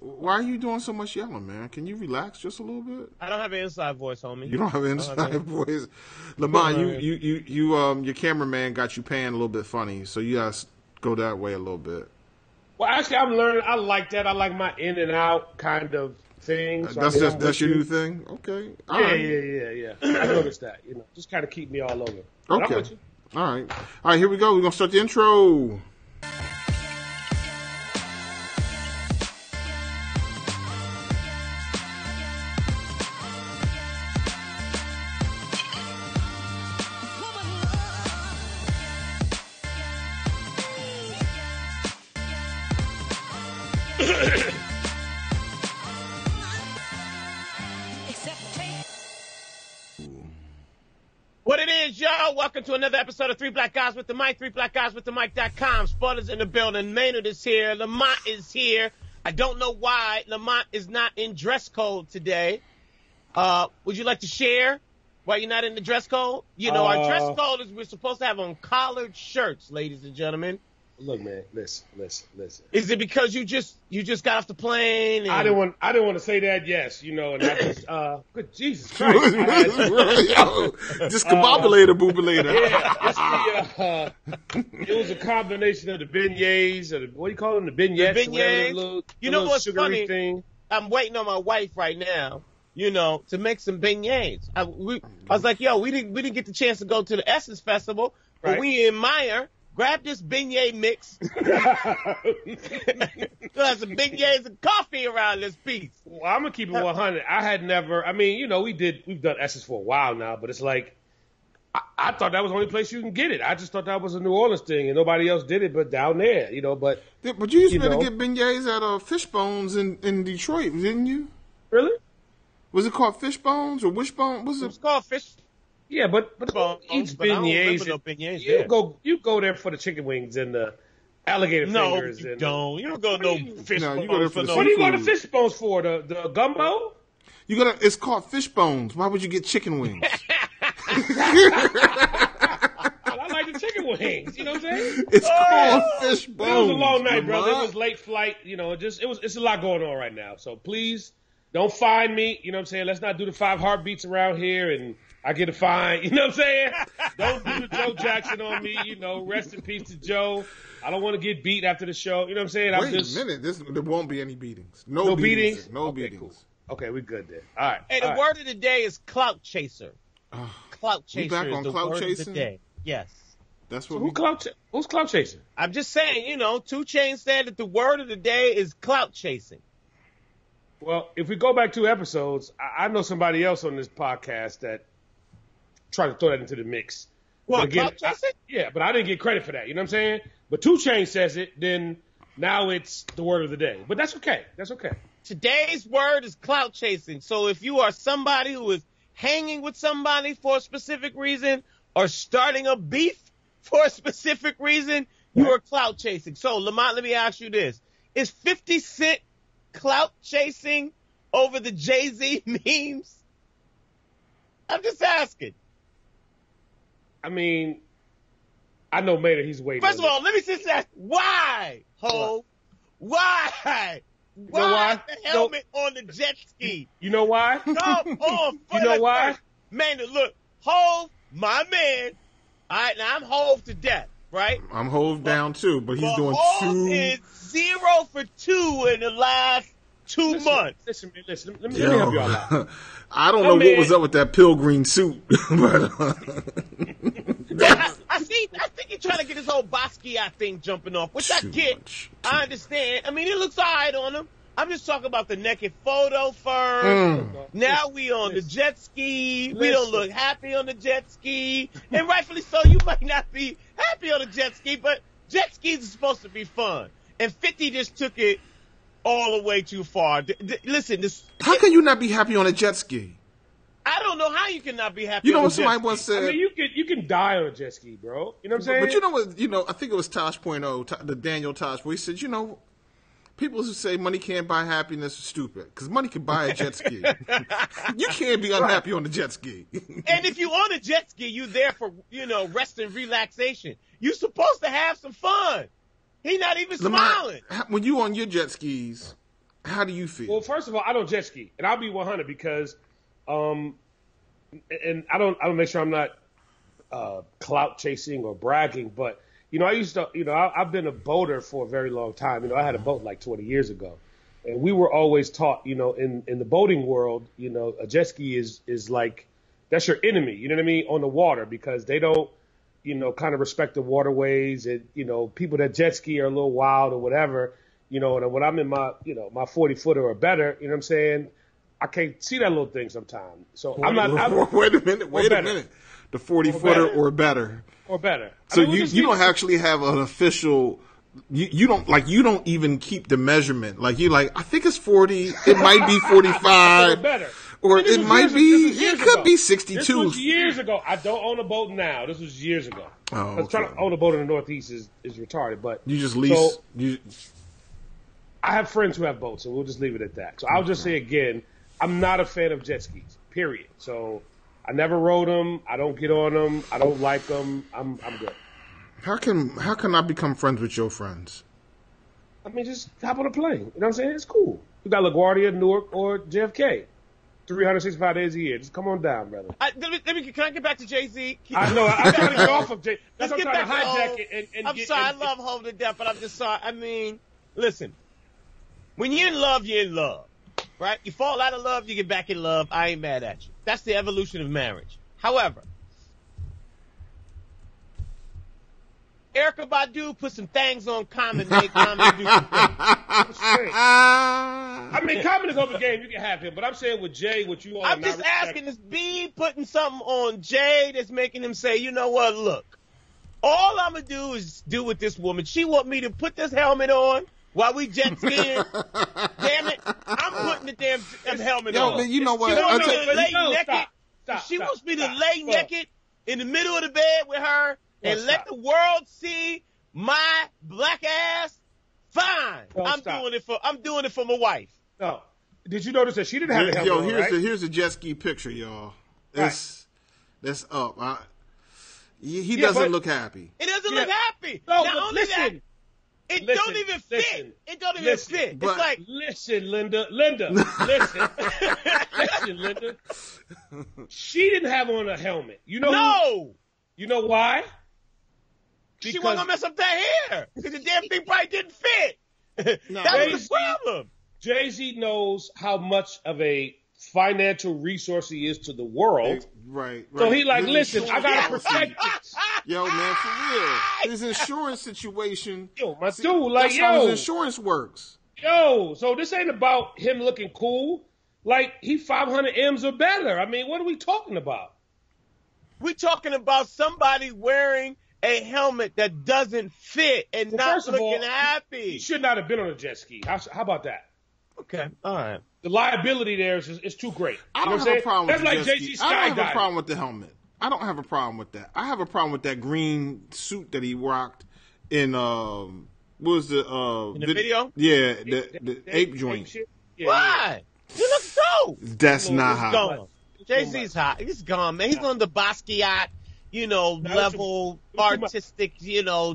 Why are you doing so much yelling, man? Can you relax just a little bit? I don't have an inside voice, homie. You don't have an inside voice. Lamont, your cameraman got you paying a little bit funny, so you guys go that way a little bit. Well, actually, I'm learning. I like that. I like my in and out kind of thing. So That's your new thing? Okay. Yeah. I noticed that. Just kind of keep me all over. But Okay. All right, here we go. We're going to start the intro. What it is, y'all? Welcome to another episode of Three Black Guys with the Mic, threeblackguyswiththemic.com. Spoilers in the building. Maynard is here. Lamont is here. I don't know why Lamont is not in dress code today. Would you like to share why you're not in the dress code? Our dress code is we're supposed to have on collared shirts, ladies and gentlemen. Look, man, listen. Is it because you just got off the plane? I didn't want to say that. Yes, and that was good Jesus Christ. Discombobulator, boobulator. Yeah, it was a combination of the beignets, or what do you call them? The beignets. You know what's funny? Thing. I'm waiting on my wife right now. To make some beignets. I was like, we didn't get the chance to go to the Essence Festival, but we in Meyer. Grab this beignet mix. There's some beignets and coffee around this piece. Well, I'm going to keep it 100. I had never, we've done Essence for a while now, but it's like, I thought that was the only place you can get it. I just thought that was a New Orleans thing and nobody else did it but down there, but. But you used to be able to get beignets at Fishbones in Detroit, didn't you? Really? Was it called Fishbones or Wishbone? It was called Fish. Yeah, but each beignets, you go there for the chicken wings and the alligator fingers. No, you don't. You don't go no fish bones. You go there for what do you go to fish bones for? The gumbo? It's called fish bones. Why would you get chicken wings? I like the chicken wings. You know what I'm saying? It's called fish bones. It was a long night, brother. It was late flight. It's a lot going on right now. So please don't find me. You know what I'm saying? Let's not do the 5 heartbeats around here and I get a fine, you know what I'm saying? Don't do the Joe Jackson on me, rest in peace to Joe. I don't want to get beat after the show, you know what I'm saying? Wait a minute, there won't be any beatings. No beatings? No beatings. Cool. Okay, we're good then. All right. Hey, the word of the day is clout chaser. Clout chaser back is on the clout word chasing? of the day. Yes. That's what who's clout chasing? I'm just saying, 2 Chainz said that the word of the day is clout chasing. Well, if we go back 2 episodes, I know somebody else on this podcast that try to throw that into the mix. Well, again, but I didn't get credit for that. You know what I'm saying? But 2 Chainz says it, then now it's the word of the day. But that's okay. Today's word is clout chasing. So if you are somebody who is hanging with somebody for a specific reason or starting a beef for a specific reason, you are clout chasing. So, Lamont, let me ask you this. Is 50 Cent clout chasing over the Jay-Z memes? I'm just asking. I know Maynard, he's waiting. First of all, let me just ask, why, Ho? Why? Why the helmet on the jet ski? You know why? Come on. You know why? Maynard, look, Hove, my man. All right, now I'm Hove to death, right? I'm Hove down too, but he's doing Hove 2. is 0 for 2 in the last 2 months. Listen, let me help y'all out. I don't know what was up with that pill green suit, but I think he's trying to get his whole Basquiat thing jumping off, which I get. I understand. It looks all right on him. I'm just talking about the naked photo first. Now we on the jet ski. We don't look happy on the jet ski. And rightfully so, you might not be happy on the jet ski, but jet skis are supposed to be fun. And 50 just took it all the way too far. Listen, how can you not be happy on a jet ski? I don't know how you can not be happy. You know on what a somebody jet once ski. said? You can die on a jet ski, bro. You know what I'm saying? But you know what? I think it was Tosh.0, the Daniel Tosh, where he said, people who say money can't buy happiness are stupid because money can buy a jet ski. You can't be unhappy on the jet ski. And if you on a jet ski, you there for rest and relaxation. You're supposed to have some fun. He's not even smiling. When you on your jet skis, How do you feel? Well, first of all, I don't jet ski, and I'll be 100 because, and I don't make sure I'm not clout chasing or bragging, but I used to, I've been a boater for a very long time. I had a boat like 20 years ago, and we were always taught, in the boating world, a jet ski is like that's your enemy. You know what I mean? On the water, because they don't, kind of respect the waterways, and people that jet ski are a little wild or whatever. And when I'm in my, my 40-footer or better, you know what I'm saying? I can't see that little thing sometimes. So I'm not. Wait a minute. The 40-footer or better. Or better. So you don't actually have an official. You don't even keep the measurement. Like I think it's 40. It might be 45. Or better. Or it might be. It could be 62. This was years ago. I don't own a boat now. This was years ago. Oh, okay. Trying to own a boat in the Northeast is retarded. But you just lease. I have friends who have boats, so we'll just leave it at that. So I'll just say again, I'm not a fan of jet skis, period. So I never rode them. I don't get on them. I don't like them. I'm good. How can I become friends with your friends? I mean, just hop on a plane. You know what I'm saying? It's cool. You got LaGuardia, Newark, or JFK. 365 days a year. Just come on down, brother. Can I get back to Jay-Z? I know. I'm trying to get off of Jay. That's what I'm trying to hijack it. I'm sorry. I love Hov to death, but I'm just sorry. I mean, listen. When you're in love, you're in love, right? You fall out of love, you get back in love. I ain't mad at you. That's the evolution of marriage. However, Erykah Badu put some things on Common, made Common do some things. I mean, Common is over the game. You can have him. But I'm saying with Jay, what you all I'm just asking, is B putting something on Jay that's making him say, you know what, look, all I'm going to do is do with this woman. She want me to put this helmet on while we jet skiing. Damn it. I'm putting the damn helmet on. Man, you know what? She wants me to lay naked. She wants me to lay naked in the middle of the bed with her and let the world see my black ass. Fine. I'm doing it for my wife. No. Did you notice that she didn't have a helmet on, here's the jet ski picture, y'all. That's up. He doesn't look happy. It doesn't look happy. No, but listen. It don't even fit. It don't even fit. It's like, listen, Linda, listen. Listen, Linda. She didn't have on a helmet. You know why? She wasn't gonna mess up that hair because the damn thing probably didn't fit. That was the problem. Jay-Z knows how much of a financial resource he is to the world. Right. So he listen, I gotta protect this. Yo, man, for real. His insurance situation. Yo, my dude, that's how his insurance works. Yo, so this ain't about him looking cool. He 500 M's or better. I mean, what are we talking about? We're talking about somebody wearing a helmet that doesn't fit and not looking happy. He should not have been on a jet ski. How about that? Okay, all right. The liability there is too great. I don't have a problem with That's the like JC Skydiving. I don't have a problem with the helmet. I don't have a problem with that. I have a problem with that green suit that he rocked in what was the in the video? Yeah, the ape joint. Yeah, why? He looks dope. That's not hot. Jay-Z's hot. He's gone, man. He's on the Basquiat, level artistic,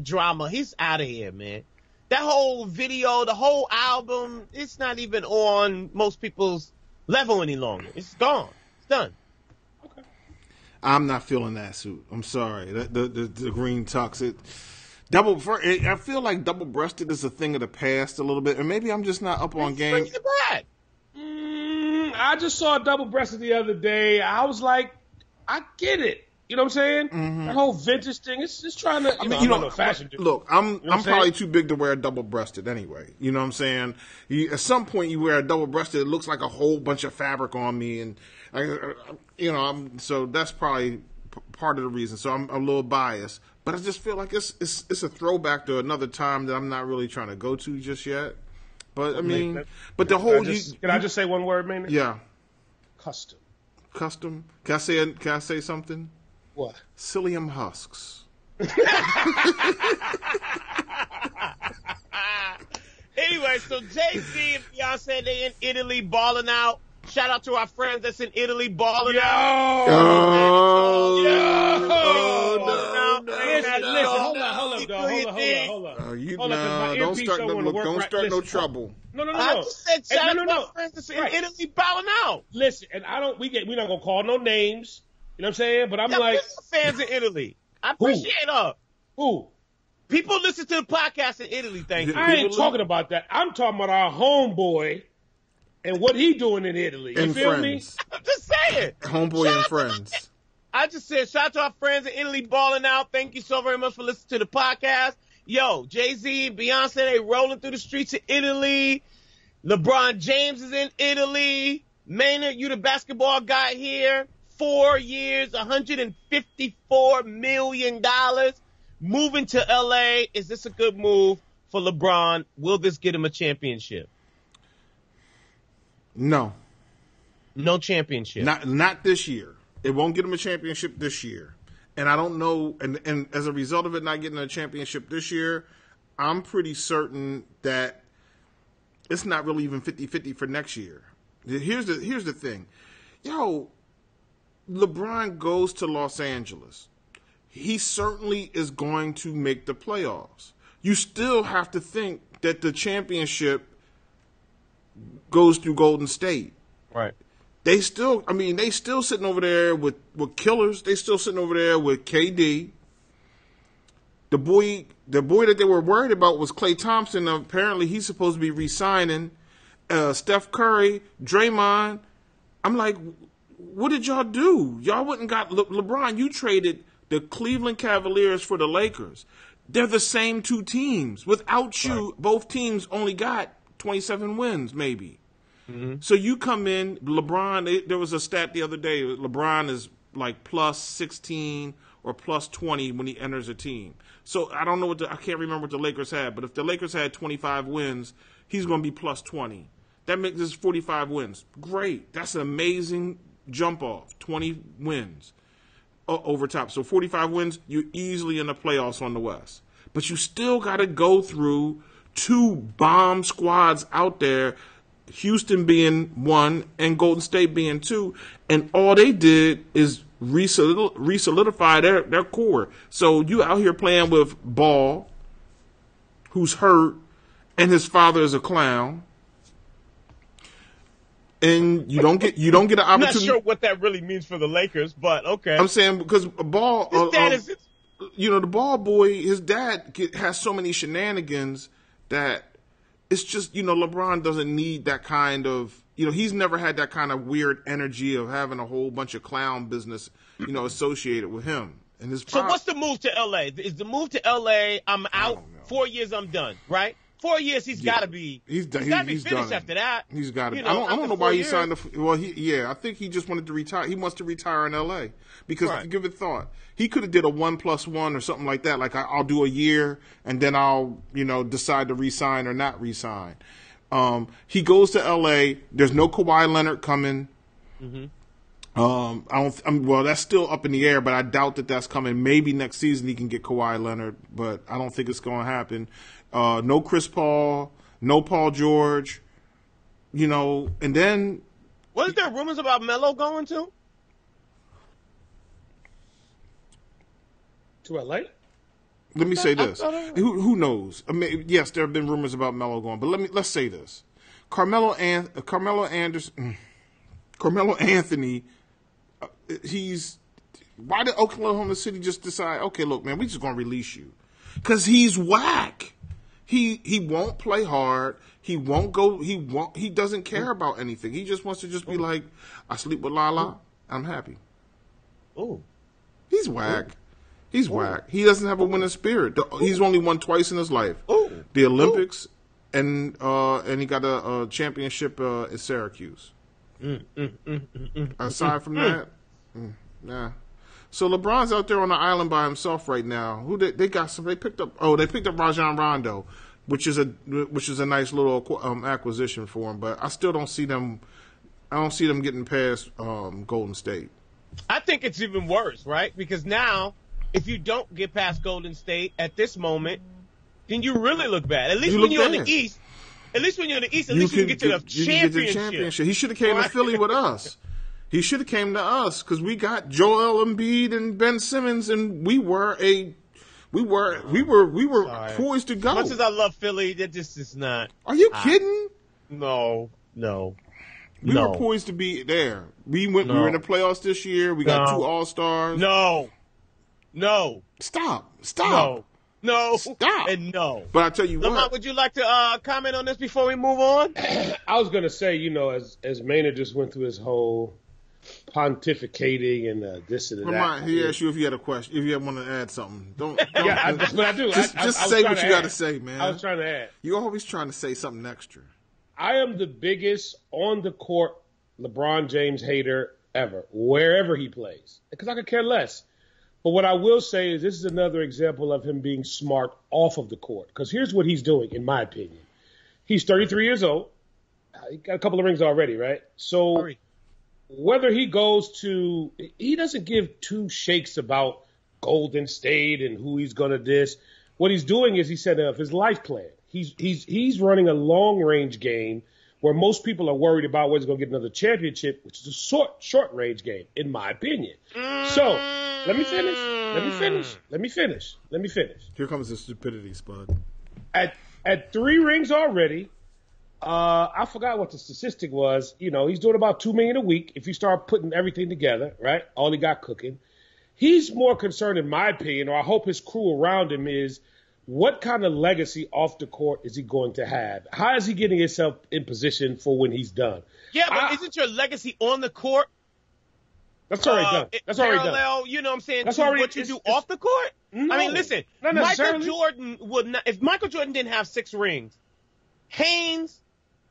drama. He's out of here, man. That whole video, the whole album, it's not even on most people's level any longer. It's gone. It's done. Okay. I'm not feeling that suit. I'm sorry. The green tux. I feel like double-breasted is a thing of the past a little bit, and maybe I'm just not up on game. Brings it back. I just saw a double-breasted the other day. I was like, I get it. You know what I'm saying? Mm-hmm. That whole vintage thing, it's just trying to. I'm not no fashion dude. Look, I'm probably too big to wear a double-breasted anyway. You know what I'm saying? At some point, you wear a double-breasted, it looks like a whole bunch of fabric on me, and so that's probably part of the reason. So I'm a little biased, but I just feel like it's a throwback to another time that I'm not really trying to go to just yet. But I mean, the whole. Can I just say one word, man? Yeah. Custom. Can I say something? What? Psyllium husks. Anyway, so Jay-Z and Beyonce, they in Italy balling out. Shout out to our friends that's in Italy balling out. Listen, hold up, dog. Hold up. You Hold on, 'cause my don't earpiece start don't no wanna work don't right. start no Listen, trouble. No. I just said Hey, shout out no. to my friends in Right. Italy bowing out. Listen, and we're not gonna call no names. You know what I'm saying? But I'm Yeah, like, fans in Italy. I appreciate her. who? People listen to the podcast in Italy. Thank you. I ain't talking about that. I'm talking about our homeboy and what he doing in Italy. You And feel friends. I'm just saying. Homeboy and friends. I just said shout out to our friends in Italy balling out. Thank you so very much for listening to the podcast. Yo, Jay-Z, Beyonce, they rolling through the streets of Italy. LeBron James is in Italy. Maynard, you the basketball guy here. 4 years, $154 million. Moving to LA. Is this a good move for LeBron? Will this get him a championship? No. No championship. Not this year. It won't get him a championship this year. And I don't know, and as a result of it not getting a championship this year, I'm pretty certain that it's not really even 50-50 for next year. Here's the thing. Yo, LeBron goes to Los Angeles. He certainly is going to make the playoffs. You still have to think that the championship goes through Golden State. Right. They still sitting over there with killers. They still sitting over there with KD. The boy that they were worried about was Klay Thompson. Apparently, he's supposed to be re-signing. Steph Curry, Draymond. I'm like, what did y'all do? Y'all wouldn't got LeBron. You traded the Cleveland Cavaliers for the Lakers. They're the same two teams. Without you, both teams only got 27 wins, maybe. Mm-hmm. So you come in, LeBron. There was a stat the other day. LeBron is like plus 16 or plus 20 when he enters a team. So I don't know I can't remember what the Lakers had, but if the Lakers had 25 wins, he's going to be plus 20. That makes this 45 wins. Great. That's an amazing jump off. 20 wins over top. So 45 wins, you're easily in the playoffs on the West. But you still got to go through two bomb squads out there, Houston being one and Golden State being two. And all they did is re-solidify their core. So you out here playing with Ball, who's hurt, and his father is a clown. And you don't get an opportunity. I'm not sure what that really means for the Lakers, but okay. I'm saying because Ball, His dad the Ball boy, his dad has so many shenanigans that it's just, LeBron doesn't need that kind of, he's never had that kind of weird energy of having a whole bunch of clown business, associated with him. And his So what's the move to LA? Is the move to LA? I'm out. 4 years, I'm done. Right? 4 years, he's got to be. He's got to be finished after that. He's got to. I don't know why he signed. I think he just wanted to retire. He wants to retire in L.A. because if you give it thought, he could have did a 1+1 or something like that. Like I'll do a year and then I'll decide to resign or not resign. He goes to L.A. There's no Kawhi Leonard coming. Mm-hmm. Well, that's still up in the air, but I doubt that that's coming. Maybe next season he can get Kawhi Leonard, but I don't think it's going to happen. No Chris Paul, no Paul George, and then... Wasn't there rumors about Melo going to? To LA? Let me say this. Who knows? I mean, yes, there have been rumors about Melo going, but let's say this. Carmelo Anthony, why did Oklahoma City just decide, okay, look, man, we just going to release you? Because he's whack. He won't play hard. He won't go. He doesn't care about anything. He just wants to just be like, I sleep with Lala. I'm happy. Oh, he's whack. He's whack. He doesn't have a winning spirit. He's only won twice in his life. The Olympics, and he got a championship at Syracuse. Aside from that, nah. So LeBron's out there on the island by himself right now. They picked up Rajon Rondo, which is a nice little acquisition for him. But I still don't see them. I don't see them getting past Golden State. I think it's even worse, right? Because now, if you don't get past Golden State at this moment, then you really look bad. At least when you're in the East. At least when you're in the East, you can get to the championship. He should have came to Philly with us. He should have came to us because we got Joel Embiid and Ben Simmons, and we were a We were Sorry. poised to go. As much as I love Philly, that just is not. Are you kidding? No. We were poised to be there. We were in the playoffs this year. We got 2 All-Stars. No. Stop. No. Stop. And no. But I tell you Lamont, what. would you like to comment on this before we move on? I was gonna say, as Maynard just went through his whole pontificating and this and that. Lamont, he asked you if you had a question, if you want to add something. Don't Yeah, but I do. Just say what you got to say, man. I was trying to add. You're always trying to say something extra. I am the biggest on the court LeBron James hater ever, wherever he plays, because I could care less. But what I will say is this is another example of him being smart off of the court. Because here's what he's doing, in my opinion. He's 33 years old. He got a couple of rings already, right? So whether he goes to – he doesn't give 2 shakes about Golden State and who he's going to this. What he's doing is he set up his life plan. He's running a long-range game where most people are worried about whether he's going to get another championship, which is a short-range game, in my opinion. So let me finish. Here comes the stupidity, Spud. At 3 rings already, I forgot what the statistic was. He's doing about $2 million a week if you start putting everything together, right? All he got cooking. He's more concerned, in my opinion, or I hope his crew around him is, what kind of legacy off the court is he going to have? How is he getting himself in position for when he's done? Yeah, but isn't your legacy on the court? That's already done. That's already done. Parallel, you know what I'm saying, That's to already, what you do off the court? No, I mean, listen, not Michael necessarily. Jordan would not – if Michael Jordan didn't have 6 rings, Haynes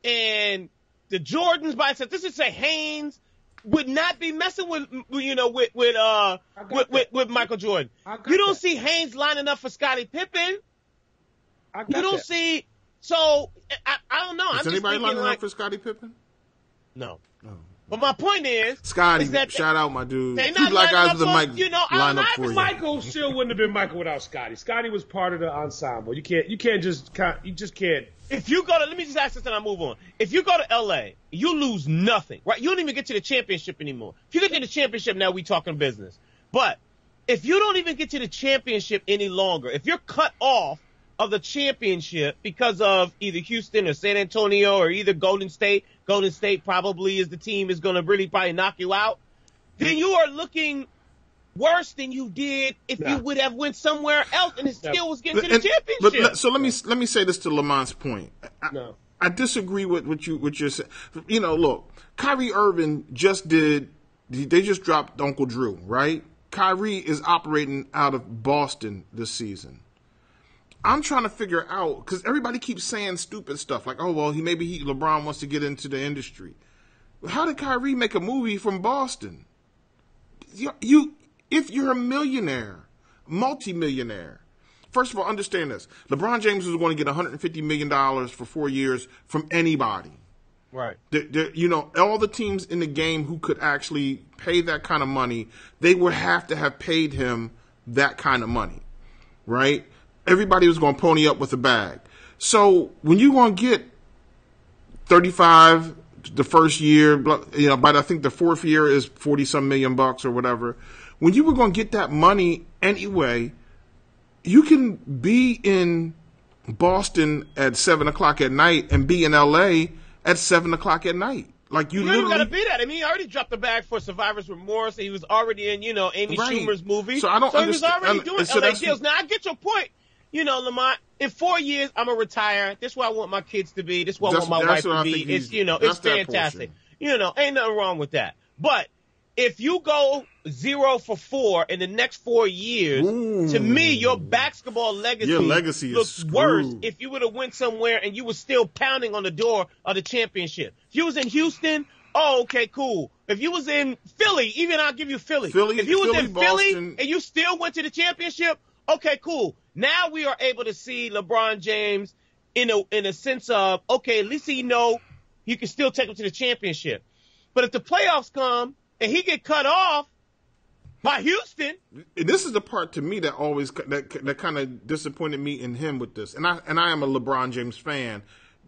and the Jordans by itself, this is say Haynes would not be messing with Michael Jordan. You don't see Haynes lining up for Scottie Pippen. You don't see – so I don't know. Is anybody lining up for Scottie Pippen? No. Oh. But my point is, Scotty, that shout out my dude. They 2 not black guys lining with a up mic for, line up for you. Michael still wouldn't have been Michael without Scotty. Scotty was part of the ensemble. You just can't. If you go to, let me just ask this and I move on. If you go to LA, you lose nothing, right? You don't even get to the championship anymore. If you get to the championship, now we talking business. But if you don't even get to the championship any longer, if you're cut off of the championship because of either Houston or San Antonio or either Golden State probably is the team is going to really probably knock you out, then you are looking worse than you did if you would have went somewhere else and it still was getting to the championship. So let me say this to Lamont's point. I disagree with what you're saying. Look, Kyrie Irving they just dropped Uncle Drew, right? Kyrie is operating out of Boston this season. I'm trying to figure out, because everybody keeps saying stupid stuff like, oh, well, LeBron wants to get into the industry. How did Kyrie make a movie from Boston? If you're a millionaire, multimillionaire, first of all, understand this. LeBron James was going to get $150 million for 4 years from anybody. Right. All the teams in the game who could actually pay that kind of money, they would have to have paid him that kind of money, right? Everybody was going to pony up with a bag. So when you're going to get 35 the first year, but I think the 4th year is 40-some million bucks or whatever. When you were going to get that money anyway, you can be in Boston at 7:00 at night and be in LA at 7:00 at night. Like you don't got to be that. I mean, he already dropped the bag for Survivor's Remorse. He was already in, Amy Schumer's movie. So I don't understand. He was already doing LA deals. Now I get your point. Lamont, in 4 years, I'm going to retire. This is where I want my kids to be. This is where I want my wife to be. It's, it's fantastic. Ain't nothing wrong with that. But if you go 0 for 4 in the next 4 years, to me, your basketball legacy looks worse if you would have went somewhere and you were still pounding on the door of the championship. If you was in Houston, okay, cool. If you was in Philly, even I'll give you Philly. If you was in Philly and you still went to the championship, okay, cool. Now we are able to see LeBron James in a sense of, okay, at least he you can still take him to the championship. But if the playoffs come and he get cut off by Houston, this is the part to me that always that kind of disappointed me in him with this. And I am a LeBron James fan,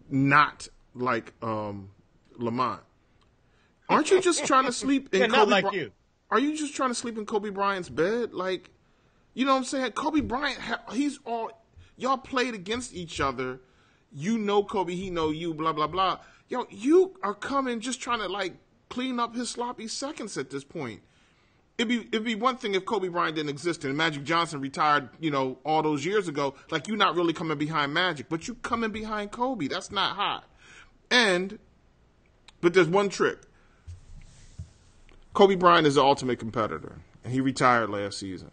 not like Lamont. Aren't you just trying to sleep in Kobe? Not like you. Are you just trying to sleep in Kobe Bryant's bed? Like, You know what I'm saying? Kobe Bryant, y'all played against each other. You know Kobe, he know you, blah, blah, blah. Yo, you are coming just trying to, like, clean up his sloppy seconds at this point. It'd be one thing if Kobe Bryant didn't exist and Magic Johnson retired, all those years ago. Like, you're not really coming behind Magic, but you coming behind Kobe. That's not hot. But there's one trick. Kobe Bryant is the ultimate competitor, and he retired last season.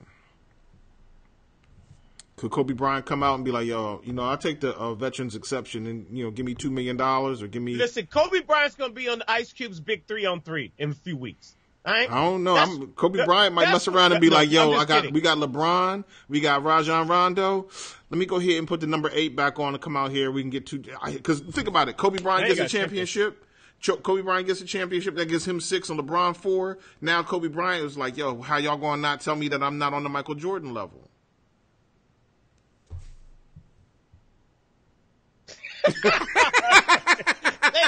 Could Kobe Bryant come out and be like, yo, I'll take the veterans exception and, give me $2 million or give me... Listen, Kobe Bryant's going to be on the Ice Cube's big 3-on-3 in a few weeks. I don't know. Kobe Bryant might mess around and be like, yo, we got LeBron, we got Rajon Rondo. Let me go ahead and put the number 8 back on and come out here. We can get two. Because think about it. Kobe Bryant gets a championship. Kobe Bryant gets a championship. That gives him 6 on LeBron 4. Now Kobe Bryant is like, yo, how y'all going to not tell me that I'm not on the Michael Jordan level? Ladies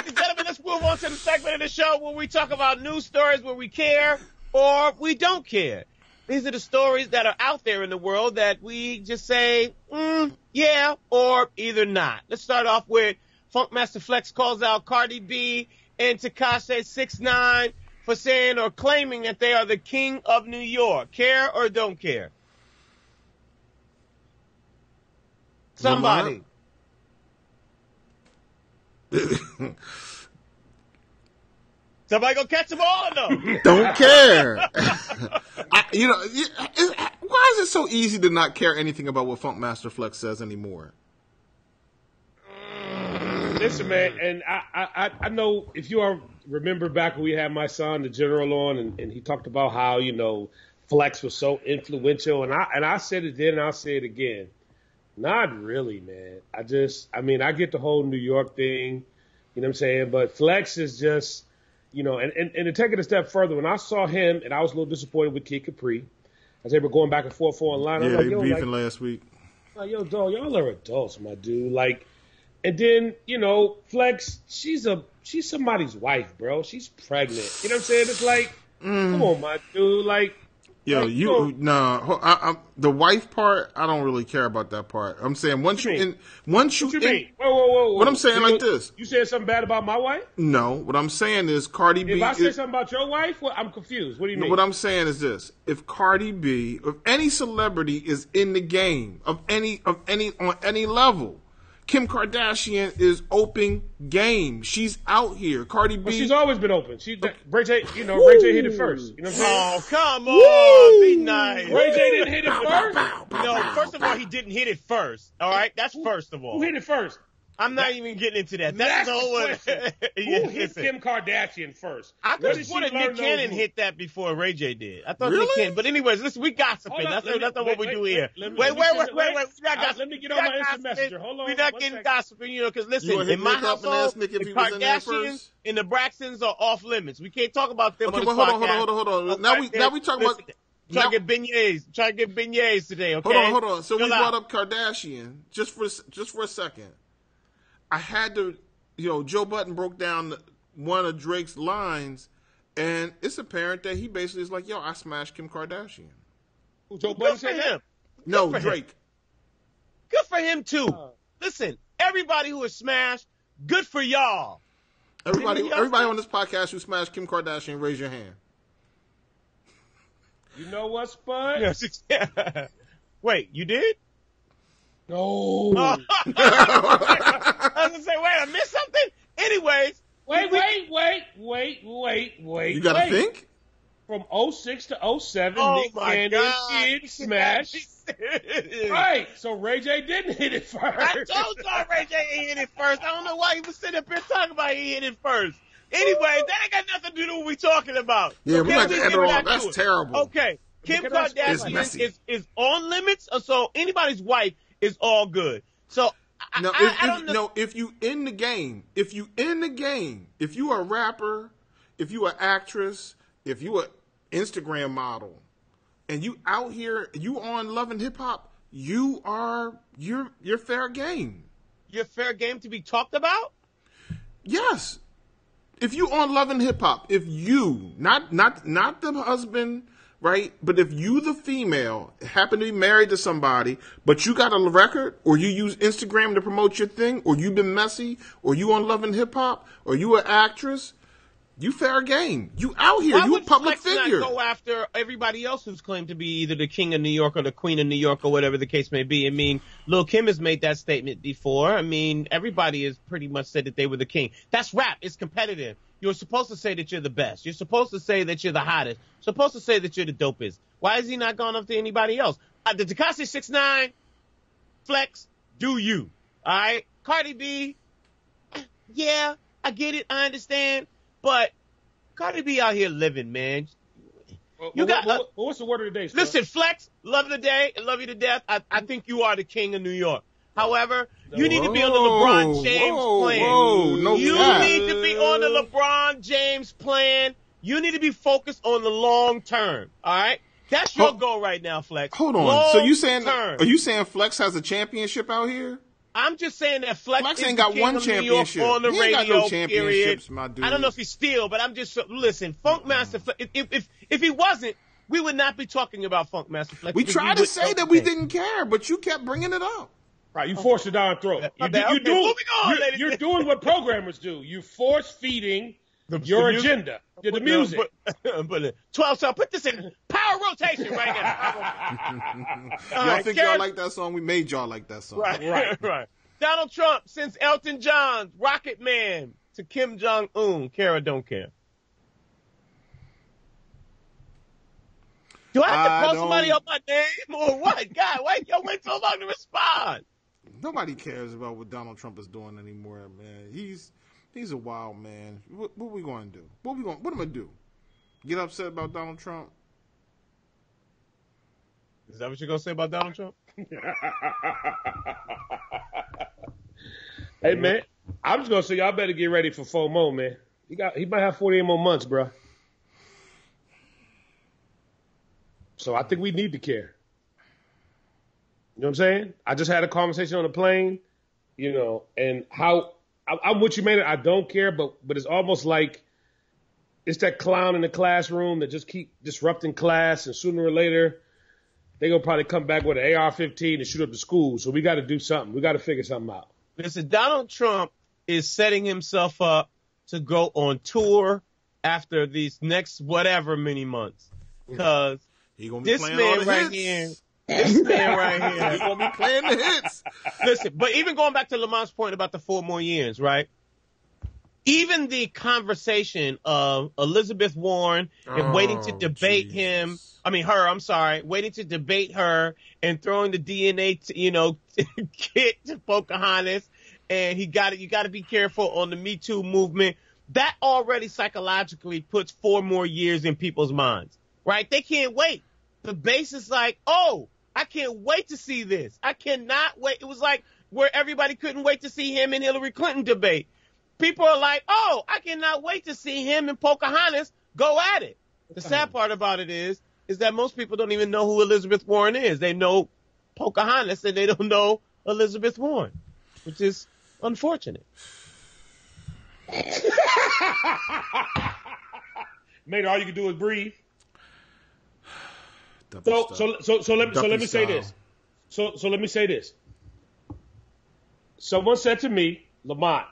and gentlemen, let's move on to the segment of the show where we talk about news stories where we care or we don't care. These are the stories that are out there in the world that we just say, yeah, or either not. Let's start off with Funkmaster Flex calls out Cardi B and Tekashi 6ix9ine for saying or claiming that they are the king of New York. Care or don't care? Somebody. Somebody gonna catch them all or no? Don't care. Why is it so easy to not care anything about what Funkmaster Flex says anymore? Listen, man, and I know if you all remember back when we had my son, the General, on, and he talked about how, Flex was so influential, and I said it then and I'll say it again. Not really, man. I get the whole New York thing, you know what I'm saying? But Flex is just, and to take it a step further, when I saw him, and I was a little disappointed with Kid Capri, as they were going back and forth online. Yeah, they were beefing last week. Like, yo, dog, y'all are adults, my dude. Like, and then, Flex, she's somebody's wife, bro. She's pregnant. You know what I'm saying? It's like, come on, my dude. Like, yo, the wife part, I don't really care about that part. I'm saying once you mean? Whoa. What I'm saying like this. You said something bad about my wife? No, what I'm saying is Cardi B. If I say something about your wife, I'm confused. What do you mean? What I'm saying is this: if Cardi B, if any celebrity is in the game on any level, Kim Kardashian is open game. She's out here. Cardi B. Well, she's always been open. Ray J hit it first. You know what I'm saying? Oh, come on. Be nice. Ray J didn't hit it first? No, first of all, he didn't hit it first. All right? That's first of all. Who hit it first? I'm not even getting into that. That's the whole one. Who hit Kim Kardashian first? I could have thought Nick Cannon hit that before Ray J did. I thought Nick Cannon. But anyways, listen, we gossiping. That's not what we do here. Wait. We're not gossiping. Let me get on my instant messenger. Hold on. We're not getting gossiping, because listen, in my household, the Kardashians and the Braxtons are off limits. We can't talk about them on this podcast. Hold on. Now we talk about... Try to get beignets today, okay? Hold on. So we brought up Kardashian just for a second. I had to, Joe Budden broke down one of Drake's lines, and it's apparent that he basically is like, yo, I smashed Kim Kardashian. Joe Budden said that? No, Drake. Good for him, too. Listen, everybody who is smashed, good for y'all. Everybody on this podcast who smashed Kim Kardashian, raise your hand. You know what, Spud? Yeah. Wait, you did? No. I was going to say, wait, I missed something? Anyways. Wait. You got to think? From 06 to 07, Nick Cannon did smash. Right. So Ray J didn't hit it first. I told y'all Ray J hit it first. I don't know why he was sitting up here talking about he hit it first. Anyway, that ain't got nothing to do with what we talking about. Yeah, so we're not going to end it on. That's terrible. Okay. Kim Kardashian is on limits, so anybody's wife is all good. So I don't know. No, if you in the game, if you are a rapper, if you are actress, if you are Instagram model, and you out here, you on Love and Hip Hop, you're fair game. You're fair game to be talked about? Yes. If you on Love and Hip Hop, if you not the husband, right? But if you, the female, happen to be married to somebody, but you got a record, or you use Instagram to promote your thing, or you've been messy, or you on Love and Hip Hop, or you an actress, you fair game. You out here. Why You a would public Flex figure. not go after everybody else who's claimed to be either the king of New York or the queen of New York or whatever the case may be? I mean, Lil' Kim has made that statement before. I mean, everybody has pretty much said that they were the king. That's rap. It's competitive. You're supposed to say that you're the best. You're supposed to say that you're the hottest. You're supposed to say that you're the dopest. Why is he not gone up to anybody else? The Tekashi 6ix9ine, Flex, do you. All right? Cardi B, yeah, I get it. I understand. But Cardi B out here living, man. What's the word of the day, sir? Listen, Flex, love of the day and love you to death. I think you are the king of New York. However, you need to be on the LeBron James plan. You need to be on the LeBron James plan. You need to be focused on the long term. All right? That's your goal right now, Flex. Hold on. Long So are you saying Flex has a championship out here? I'm just saying that Flex ain't is got the king one of New York championship. on the He ain't radio, got no championships, period. my dude. I don't know if he's still, but I'm just listen. Funkmaster Flex. If he wasn't, we would not be talking about Funkmaster Flex. We tried to say that we didn't care, but you kept bringing it up. Right, you forced it down our throat. You're doing what programmers do. You force feeding your agenda. The music. But 12, so put this in power rotation right now. Y'all think y'all like that song? We made y'all like that song. Right. Donald Trump sends Elton John's Rocket Man to Kim Jong-un. Care or don't care? Do I have to call somebody up my name or what? God, why y'all wait so long to respond? Nobody cares about what Donald Trump is doing anymore, man. He's a wild man. What we going to do? What am I going to do? Get upset about Donald Trump? Is that what you're going to say about Donald Trump? Hey, man, I'm just going to say y'all better get ready for FOMO, man. He might have 48 more months, bro. So I think we need to care. You know what I'm saying? I just had a conversation on the plane, and how I'm with you, man. I don't care, but it's almost like it's that clown in the classroom that just keep disrupting class, and sooner or later they're going to probably come back with an AR-15 and shoot up the school. So we got to do something. We got to figure something out. Listen, Donald Trump is setting himself up to go on tour after these next whatever many months. Because this man right here, he's going to be playing the hits. Listen, but even going back to Lamont's point about the 4 more years, right? Even the conversation of Elizabeth Warren and waiting to debate waiting to debate her and throwing the DNA, kit to Pocahontas, and you got to be careful on the Me Too movement. That already psychologically puts 4 more years in people's minds, right? They can't wait. The base is like, oh, I can't wait to see this. I cannot wait. It was like where everybody couldn't wait to see him and Hillary Clinton debate. People are like, oh, I cannot wait to see him and Pocahontas go at it. The sad part about it is that most people don't even know who Elizabeth Warren is. They know Pocahontas and they don't know Elizabeth Warren, which is unfortunate. Man, all you can do is breathe. So let me say this. So let me say this. Someone said to me, Lamont,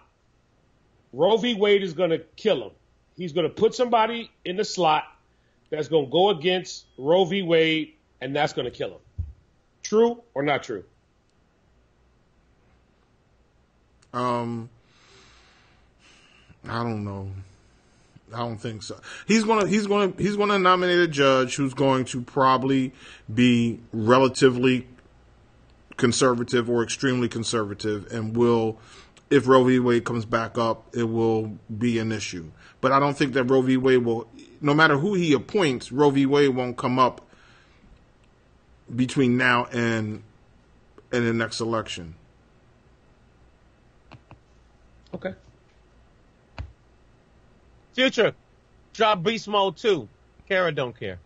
Roe v. Wade is going to kill him. He's going to put somebody in the slot that's going to go against Roe v. Wade, and that's going to kill him. True or not true? I don't know. I don't think so. He's gonna nominate a judge who's going to probably be relatively conservative or extremely conservative, and will, if Roe v. Wade comes back up, it will be an issue. But I don't think that Roe v. Wade will, no matter who he appoints, Roe v. Wade won't come up between now and the next election. Okay. Future, drop Beast Mode 2. Care or don't care?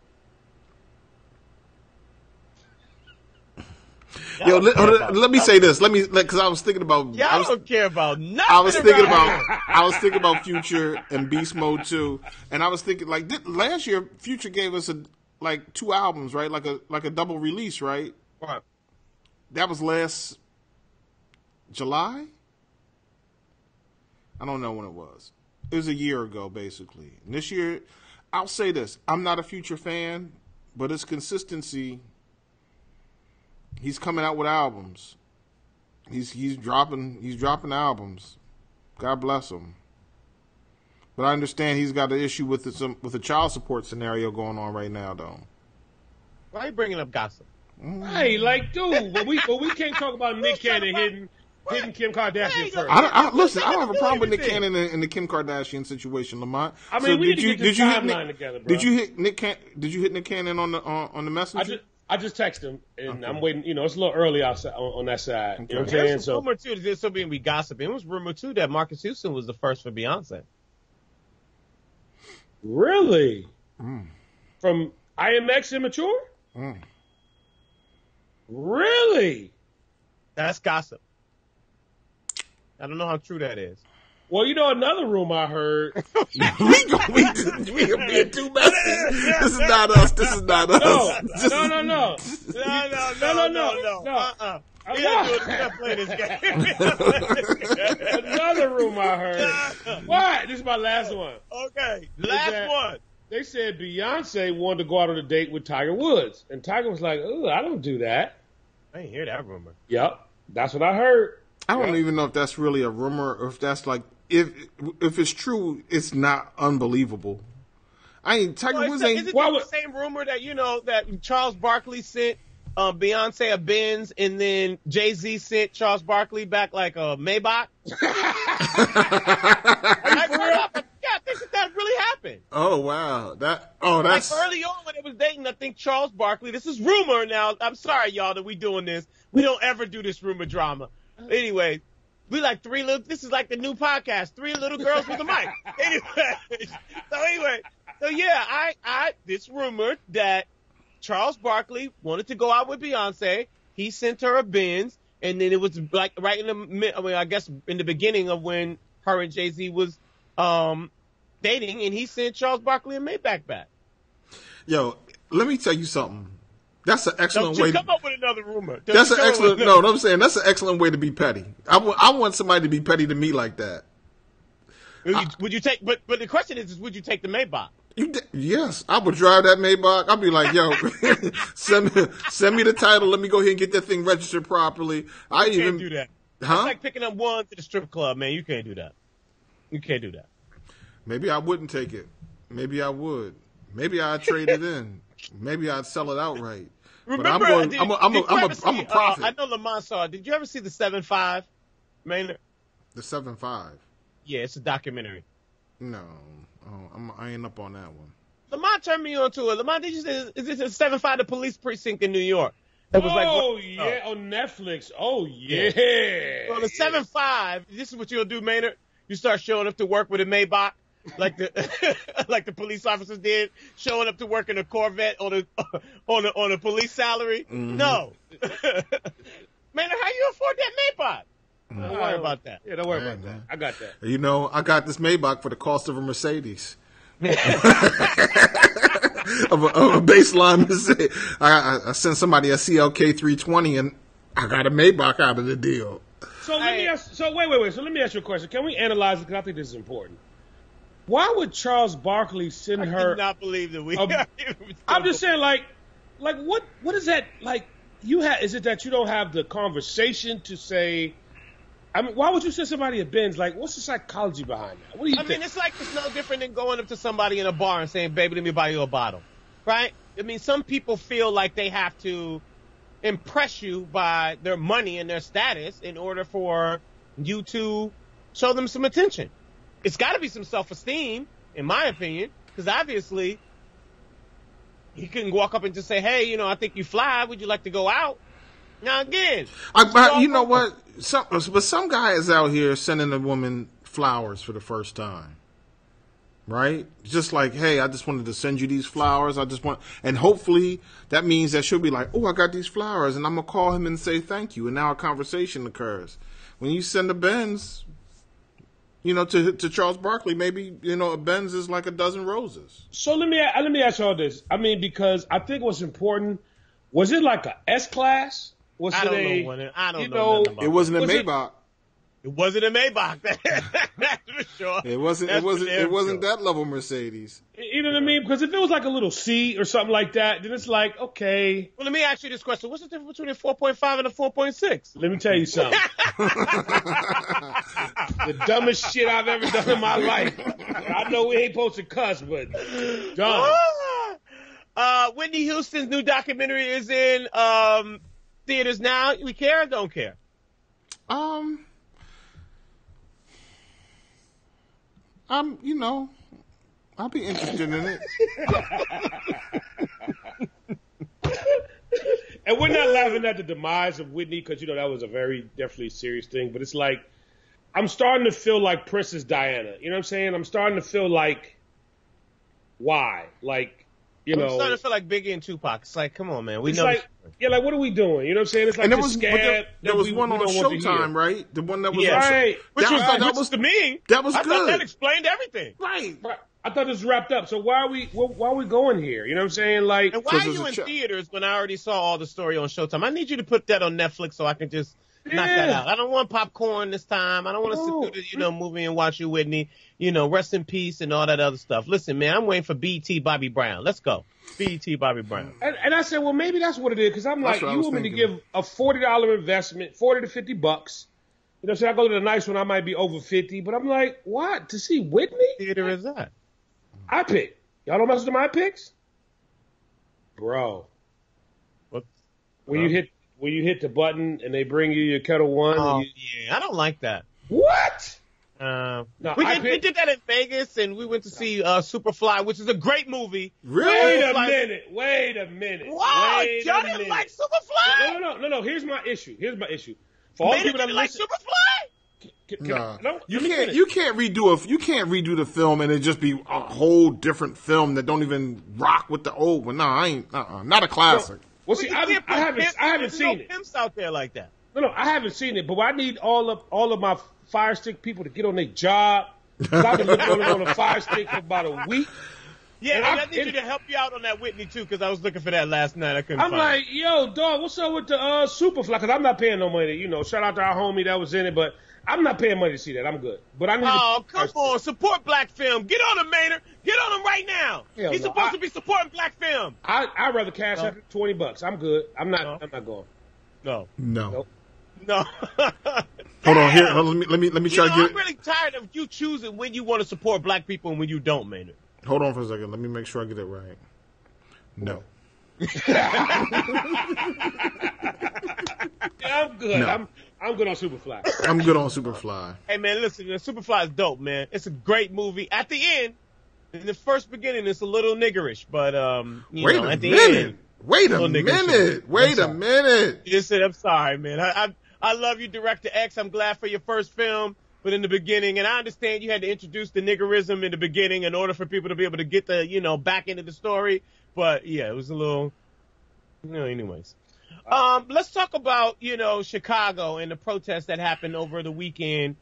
Yo, let me say this. Because I was thinking about. Y'all don't care about nothing. I was thinking about Future and Beast Mode 2, and I was thinking last year Future gave us like 2 albums, right? Like a double release, right? Right. That was last July? I don't know when it was. It was a year ago, basically. And this year, I'll say this. I'm not a Future fan, but his consistency, he's coming out with albums. He's dropping albums. God bless him. But I understand he's got an issue with the child support scenario going on right now, though. Why are you bringing up gossip? Hey, like, dude, but we can't talk about Nick Cannon hitting Kim Kardashian first. Listen, I don't have a problem with Nick Cannon and the Kim Kardashian situation, Lamont. I mean, we need to get this timeline together, bro. Did you hit Nick Cannon on the messenger? I just texted him, and I'm waiting. You know, it's a little early outside on that side. Okay. You know what I'm saying? So, rumor too. There's still being gossiping. It was rumor too that Marcus Houston was the first for Beyonce. Really? From IMX Immature? Really? That's gossip. I don't know how true that is. Well, you know, another rumor I heard. we are being too messy. This is not us. No. We don't play this game. Another rumor I heard. What? This is my last one. Okay, last one. They said Beyonce wanted to go out on a date with Tiger Woods, and Tiger was like, "Oh, I don't do that." I didn't hear that rumor. Yep, that's what I heard. I don't even know if that's really a rumor or if that's like if it's true, it's not unbelievable. Tiger Woods ain't. Is it the same rumor that that Charles Barkley sent Beyonce a Benz and then Jay-Z sent Charles Barkley back like a Maybach? I think that really happened. Oh wow, that's like early on when they was dating. I think Charles Barkley. This is rumor now. I'm sorry, y'all, that we doing this. We don't ever do this rumor drama. Anyway, we like this is like the new podcast, 3 little girls with a mic. Anyway, so yeah, this rumored that Charles Barkley wanted to go out with Beyonce. He sent her a Benz, and then it was like right in the beginning of when her and Jay-Z was dating, and he sent Charles Barkley a Maybach back. Yo, let me tell you something. That's an excellent way. Come up with another rumor. That's an excellent. No, what I'm saying, that's an excellent way to be petty. I want somebody to be petty to me like that. Would you take? But the question is, would you take the Maybach? Yes, I would drive that Maybach. I'd be like, yo, send me the title. Let me go ahead and get that thing registered properly. You can't do that. Huh? It's like picking up one to the strip club, man. You can't do that. You can't do that. Maybe I wouldn't take it. Maybe I would. Maybe I'd trade it in. Maybe I'd sell it outright. Remember, but I'm a prophet. I know Lamont saw it. Did you ever see the 7-5, Maynard? The 7-5? Yeah, it's a documentary. No. I ain't up on that one. Lamont turned me on to it. Lamont, did you say, is this a 7-5, the police precinct in New York? It was on Netflix. Oh, yeah. Well, the 7-5, this is what you'll do, Maynard. You start showing up to work with a Maybach, like the police officers did, showing up to work in a Corvette on a police salary. Mm-hmm. No, Maynard, how you afford that Maybach? Don't worry about that. Yeah, don't worry about that. I got that. I got this Maybach for the cost of a Mercedes. of a baseline Mercedes. I sent somebody a CLK 320 and I got a Maybach out of the deal. So let me ask. So wait. So let me ask you a question. Can we analyze it? Because I think this is important. Why would Charles Barkley send her? I cannot believe that we. I'm just saying, like what is that like? Is it that you don't have the conversation to say? I mean, why would you send somebody a Benz? Like, what's the psychology behind that? What do you think? I mean, it's no different than going up to somebody in a bar and saying, "Baby, let me buy you a bottle," right? I mean, some people feel like they have to impress you by their money and their status in order for you to show them some attention. It's got to be some self-esteem, in my opinion, because obviously he couldn't walk up and just say, "Hey, I think you fly. Would you like to go out?" Now again, you know what? Some guy is out here sending a woman flowers for the first time, right? Just like, hey, I just wanted to send you these flowers. And hopefully that means that she'll be like, oh, I got these flowers, and I'm gonna call him and say thank you, and now a conversation occurs. When you send a Benz, To Charles Barkley, maybe, a Benz is like a dozen roses. So let me ask y'all this. I mean, because I think what's important, was it like a S-Class? I don't know. It wasn't a Maybach. It wasn't a Maybach. That's for sure. It wasn't that level Mercedes. You know what I mean? Because if it was like a little C or something like that, then it's like, okay. Well, let me ask you this question. What's the difference between a 4.5 and a 4.6? Let me tell you something. The dumbest shit I've ever done in my life. I know we ain't supposed to cuss, but dumb. Whitney Houston's new documentary is in theaters now. We care or don't care? I'll be interested in it. And we're not laughing at the demise of Whitney because, that was a very definitely serious thing. But it's like, I'm starting to feel like Princess Diana. You know what I'm saying? I'm starting to feel like, why? Like, I'm starting to feel like Biggie and Tupac. It's like, come on, man. We know. Like, what are we doing? You know what I'm saying? It's like and there was one on Showtime, right? The one that was right. Which was to me. That was I good. thought that explained everything. Right. I thought this wrapped up. So why are we going here? You know what I'm saying? Like, and why are you in theaters when I already saw all the story on Showtime? I need you to put that on Netflix so I can just knock that out. I don't want popcorn this time. I don't want to sit through the movie and watch you, Whitney. Rest in peace and all that other stuff. Listen, man, I'm waiting for BET Bobby Brown. Let's go. BET Bobby Brown. And I said, well, maybe that's what it is, because I'm like, you want me to give a $40 investment, $40 to $50. So I go to the nice one, I might be over 50, but I'm like, what? To see Whitney? What theater is that? iPick. Y'all don't mess with my picks? Bro. What? When you hit the button and they bring you your Kettle One. Oh, yeah. I don't like that. What? No, we did that in Vegas, and we went to see Superfly, which is a great movie. Really? Wait a minute. Wow, y'all didn't like Superfly? No. Here's my issue. For all people that like Superfly? You can't redo the film and it just be a whole different film that don't even rock with the old one. No, I ain't. Not a classic. Well, see, I haven't seen it. Pimps out there like that. No, I haven't seen it, but I need all of my Fire Stick people to get on their job. I've been looking on a Fire Stick for about a week. Yeah, and I need you to help you out on that Whitney too, because I was looking for that last night. I couldn't find like, yo, dog, what's up with the Superfly? Because I'm not paying no money. Shout out to our homie that was in it, but I'm not paying money to see that. I'm good. But I need come on, support black film. Get on him, Maynard. Get on him right now. He's supposed to be supporting black film. I'd rather cash out $20. I'm good. I'm not going. No. Nope. No. Hold on here. Let me try to get. I'm really tired of you choosing when you want to support black people and when you don't, Maynard. Hold on for a second. Let me make sure I get it right. No. Yeah, I'm good. No. I'm good on Superfly. I'm good on Superfly. Hey man, listen, Superfly is dope, man. It's a great movie. At the end, in the first beginning, it's a little niggerish, but Wait a minute. Listen, I'm sorry, man. I love you, Director X. I'm glad for your first film. But in the beginning, and I understand you had to introduce the niggerism in the beginning in order for people to be able to get the, back into the story. But yeah, it was a little, anyways. Let's talk about, Chicago and the protests that happened over the weekend.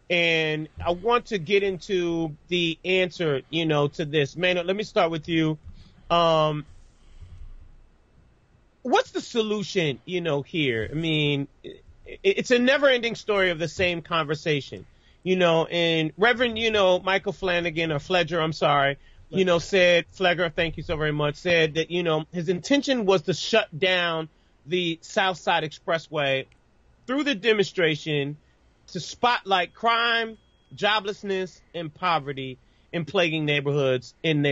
And I want to get into the answer, to this. Maynard, let me start with you. What's the solution, here? I mean, it's a never-ending story of the same conversation. And Reverend, Michael Flanagan, or Fledger, I'm sorry, said, Flegger, thank you so very much, said that, his intention was to shut down the South Side Expressway through the demonstration to spotlight crime, joblessness, and poverty in plaguing neighborhoods in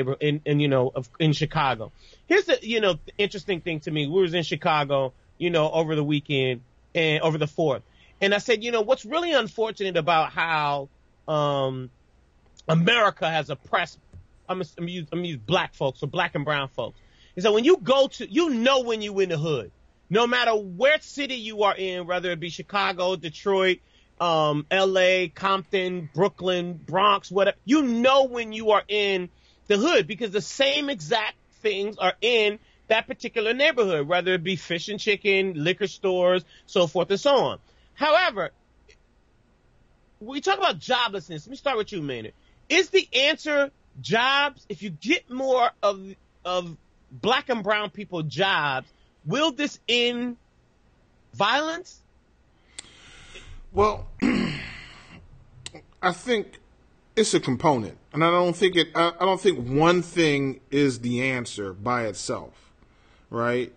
Chicago. Here's the, interesting thing to me. We was in Chicago, over the weekend and over the 4th. And I said, what's really unfortunate about how America has oppressed, I'm gonna use black folks, or black and brown folks, is that when you go to, when you in the hood, no matter where city you are in, whether it be Chicago, Detroit, LA, Compton, Brooklyn, Bronx, whatever, when you are in the hood, because the same exact things are in that particular neighborhood, whether it be fish and chicken, liquor stores, so forth and so on. However, we talk about joblessness. Let me start with you, Maynard. Is the answer jobs? If you get more of black and brown people jobs, will this end violence? Well, I think it's a component, and I don't think one thing is the answer by itself, right?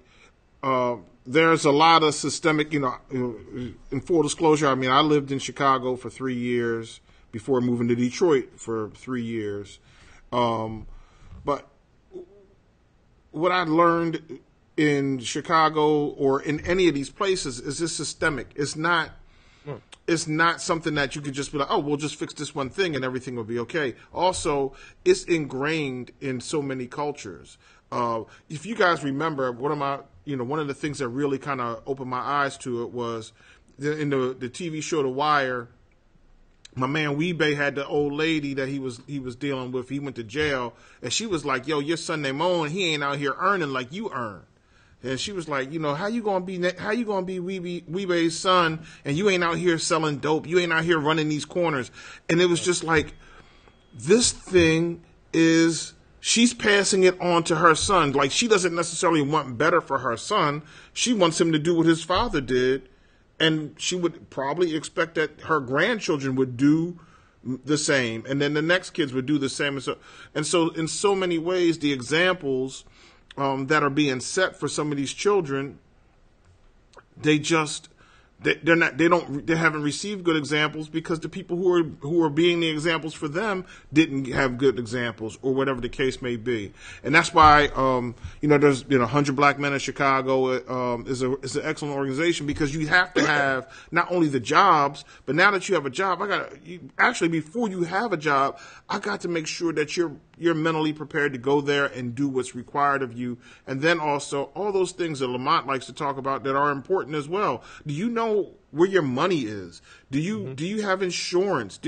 There's a lot of systemic, in full disclosure, I mean, I lived in Chicago for 3 years before moving to Detroit for 3 years. But what I learned in Chicago or in any of these places is this systemic. It's not something that you could just be like, oh, we'll just fix this one thing and everything will be okay. Also, it's ingrained in so many cultures. If you guys remember, one of the things that really kind of opened my eyes to it was in the TV show The Wire. My man Weebay had the old lady that he was dealing with. He went to jail, and she was like, "Yo, your son Namon, he ain't out here earning like you earn." And she was like, how you gonna be Weebay's son, and you ain't out here selling dope, you ain't out here running these corners. And it was just like, this thing is, she's passing it on to her son. Like, she doesn't necessarily want better for her son. She wants him to do what his father did. And she would probably expect that her grandchildren would do the same. And then the next kids would do the same. And so in so many ways, the examples that are being set for some of these children, they haven't received good examples because the people who are being the examples for them didn't have good examples, or whatever the case may be. And that's why there's 100 Black Men in Chicago is an excellent organization, because you have to have not only the jobs, but now that you have a job, before you have a job, I got to make sure that you're mentally prepared to go there and do what's required of you. And then also all those things that Lamont likes to talk about that are important as well. Do you know where your money is? Do you have insurance?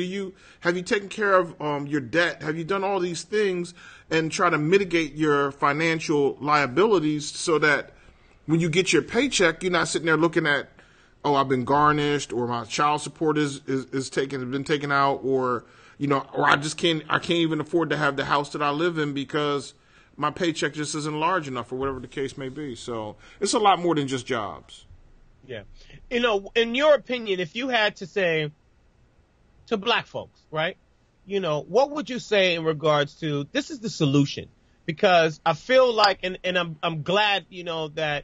Have you taken care of your debt? Have you done all these things and try to mitigate your financial liabilities so that when you get your paycheck, you're not sitting there looking at, oh, I've been garnished, or my child support has been taken out, or I can't even afford to have the house that I live in because my paycheck just isn't large enough, or whatever the case may be. So it's a lot more than just jobs. Yeah. In your opinion, if you had to say to black folks, right, what would you say in regards to, this is the solution? Because I feel like, and I'm glad, that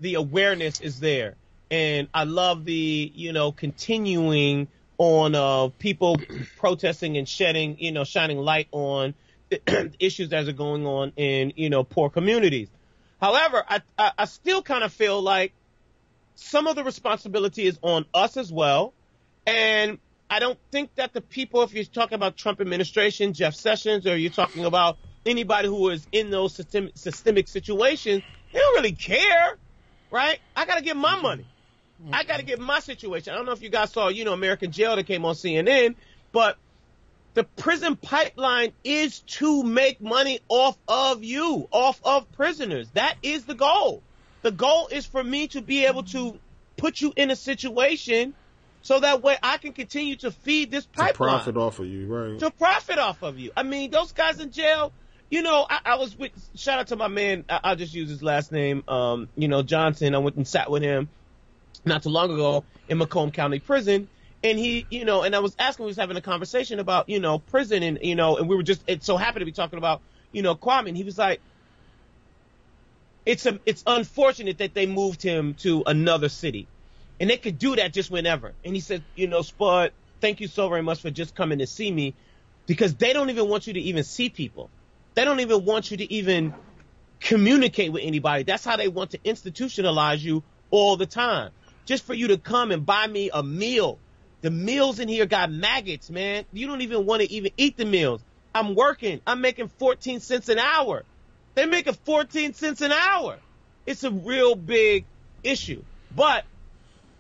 the awareness is there. And I love the, continuing on people protesting and shining light on the issues that are going on in, poor communities. However, I still kind of feel like some of the responsibility is on us as well. And I don't think that the people, if you're talking about Trump administration, Jeff Sessions, or you're talking about anybody who is in those systemic situations, they don't really care, right? I got to get my money. I got to get my situation. I don't know if you guys saw, American Jail that came on CNN, but the prison pipeline is to make money off of prisoners. That is the goal. The goal is for me to be able to put you in a situation so that way I can continue to feed this pipeline. To profit off of you, right? To profit off of you. I mean, those guys in jail, I was with, shout out to my man, I'll just use his last name, Johnson. I went and sat with him not too long ago in Macomb County Prison. And he, and I was asking, we was having a conversation about, prison and, and we were just, it so happened to be talking about, Kwame. And he was like, it's unfortunate that they moved him to another city, and they could do that just whenever. And he said, Spud, thank you so very much for just coming to see me, because they don't even want you to even see people. They don't even want you to even communicate with anybody. That's how they want to institutionalize you all the time, just for you to come and buy me a meal. The meals in here got maggots, man. You don't even want to even eat the meals. I'm working. I'm making 14 cents an hour. They're making 14 cents an hour. It's a real big issue. But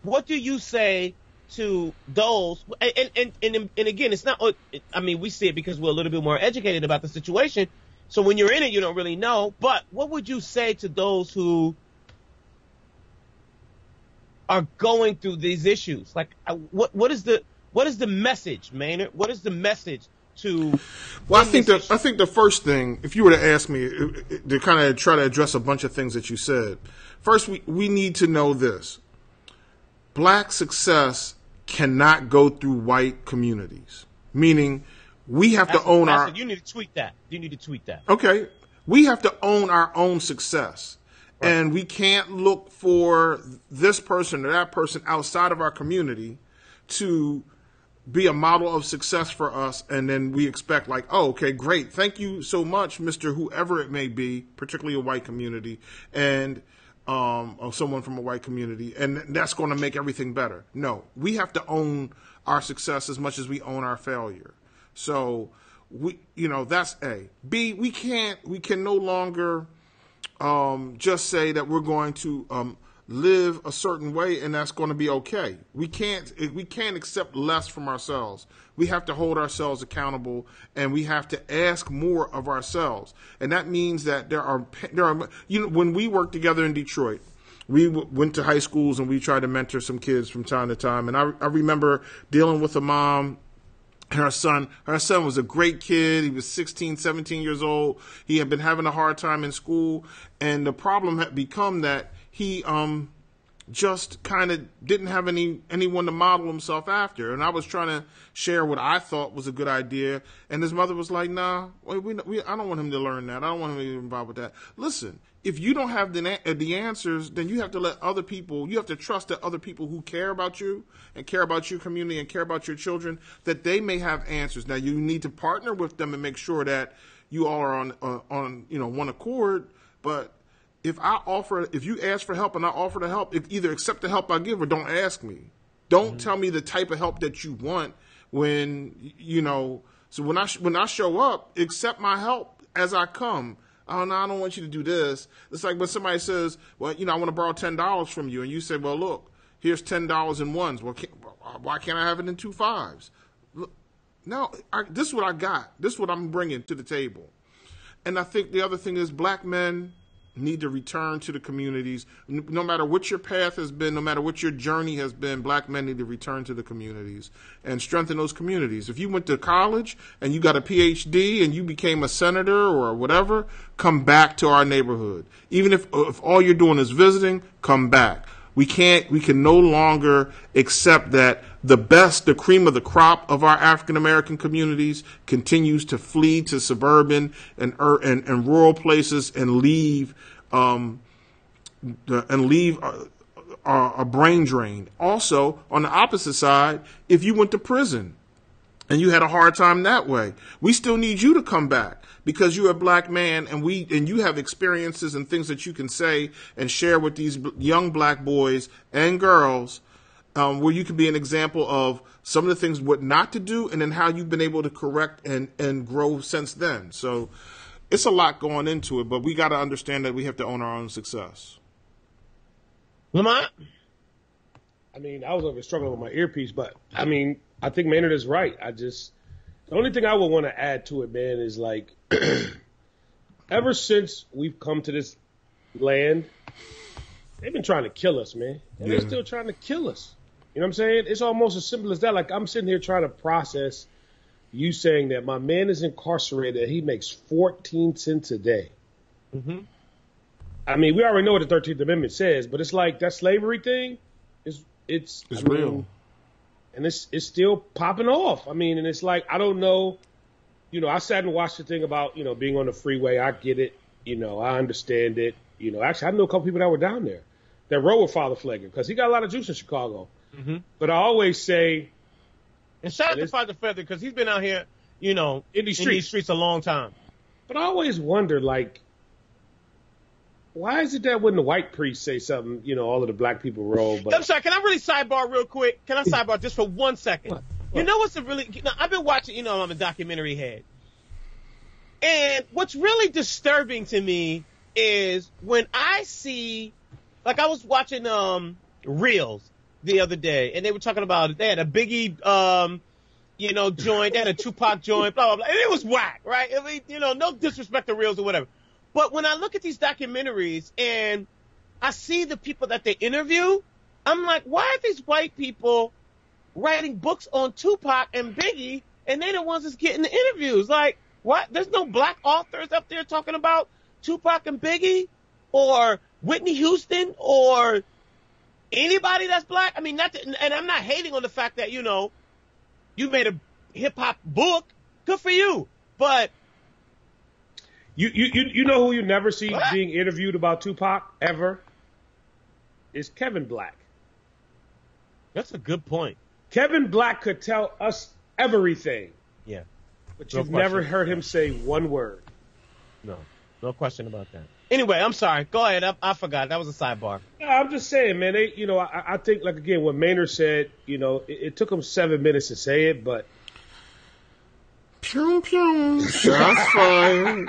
what do you say to those? And again, it's not, I mean, we see it because we're a little bit more educated about the situation. So when you're in it, you don't really know. But what would you say to those who are going through these issues? Like, what is the What is the message, Maynard? What is the message to? Well, I think the first thing, if you were to ask me to kind of try to address a bunch of things that you said, first we need to know this: Black success cannot go through white communities. Meaning, we have to own our. You need to tweet that. You need to tweet that. Okay, we have to own our own success. And we can't look for this person or that person outside of our community to be a model of success for us. And then we expect like, oh, okay, great. Thank you so much, Mr. Whoever it may be, particularly a white community and or someone from a white community. And that's going to make everything better. No, we have to own our success as much as we own our failure. So that's A. B, we can no longer just say that we're going to live a certain way and that's going to be okay. We can't accept less from ourselves. We have to hold ourselves accountable and we have to ask more of ourselves. And that means that there are when we worked together in Detroit, we went to high schools and we tried to mentor some kids from time to time. And I remember dealing with a mom. Her son was a great kid. He was 16, 17 years old. He had been having a hard time in school. And the problem had become that he just kind of didn't have anyone to model himself after. And I was trying to share what I thought was a good idea. And his mother was like, nah, I don't want him to learn that. I don't want him to be involved with that. Listen, if you don't have the answers, then you have to let other people, you have to trust that other people who care about you and care about your community and care about your children, that they may have answers. Now, you need to partner with them and make sure that you all are on one accord. But if you ask for help and I offer to help, either accept the help I give or don't ask me. Don't tell me the type of help that you want so when I show up, accept my help as I come. Oh, no, I don't want you to do this. It's like when somebody says, well, I want to borrow $10 from you. And you say, well, look, here's $10 in ones. Well, why can't I have it in 2 5s? Look, no, this is what I got. This is what I'm bringing to the table. And I think the other thing is Black men need to return to the communities. No matter what your path has been, no matter what your journey has been, Black men need to return to the communities and strengthen those communities. If you went to college and you got a PhD and you became a senator or whatever, come back to our neighborhood. Even if all you're doing is visiting, come back. We can no longer accept that the cream of the crop of our African American communities continues to flee to suburban and rural places and leave a brain drain. Also, on the opposite side, if you went to prison and you had a hard time that way, we still need you to come back. Because you're a Black man and you have experiences and things that you can say and share with these young Black boys and girls, where you can be an example of some of the things what not to do and then how you've been able to correct and grow since then. So it's a lot going into it, but we got to understand that we have to own our own success. Lamont? I was over struggling with my earpiece, but I think Maynard is right. The only thing I would want to add to it, man, is like, ever since we've come to this land, they've been trying to kill us, man. And they're still trying to kill us. You know what I'm saying? It's almost as simple as that. Like, I'm sitting here trying to process you saying that my man is incarcerated, he makes 14 cents a day. Mm-hmm. We already know what the 13th Amendment says, but it's like that slavery thing it's real. And it's still popping off. And it's like, I don't know. I sat and watched the thing about, being on the freeway. I get it. I understand it. Actually, I know a couple people that were down there that rode with Father Flagler because he got a lot of juice in Chicago. Mm-hmm. But I always say. And shout out to Father Flagler because he's been out here, in these streets a long time. But I always wonder, like, why is it that when the white priests say something, all of the Black people roll? But I'm sorry, can I really sidebar real quick? Can I sidebar just for 1 second? What? You know what's I've been watching, I'm a documentary head. And what's really disturbing to me is when I see, like I was watching Reels the other day, and they were talking about, they had a Biggie, joint, they had a Tupac joint, blah, blah, blah. And it was whack, right? No disrespect to Reels or whatever. But when I look at these documentaries and I see the people that they interview, I'm like, why are these white people writing books on Tupac and Biggie, and they're the ones that's getting the interviews. Like, what? There's no black authors up there talking about Tupac and Biggie or Whitney Houston or anybody that's black. I mean, and I'm not hating on the fact that, you know, you made a hip-hop book. Good for you. But you know who you never see being interviewed about Tupac ever? Is Kevin Black. That's a good point. Kevin Black could tell us everything. Yeah. But you've never heard him say one word. No question about that. Anyway, I'm sorry. Go ahead. I forgot. That was a sidebar. No, I'm just saying, man. I think, like, again, what Maynard said, you know, it took him 7 minutes to say it, but. Pew, pew. Shots fired.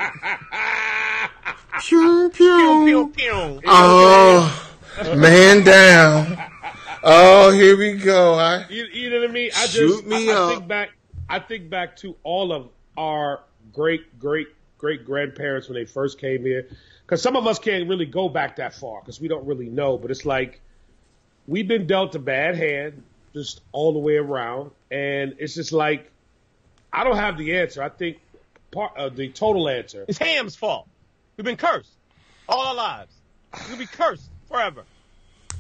Pew, pew. Pew, pew, pew. Oh, man down. Oh, here we go. You know what I mean? I think back to all of our great grandparents when they first came here. Because some of us can't really go back that far because we don't really know. But it's like we've been dealt a bad hand just all the way around. And it's just like I don't have the answer. I think the total answer. It's Ham's fault. We've been cursed all our lives. We'll be cursed forever.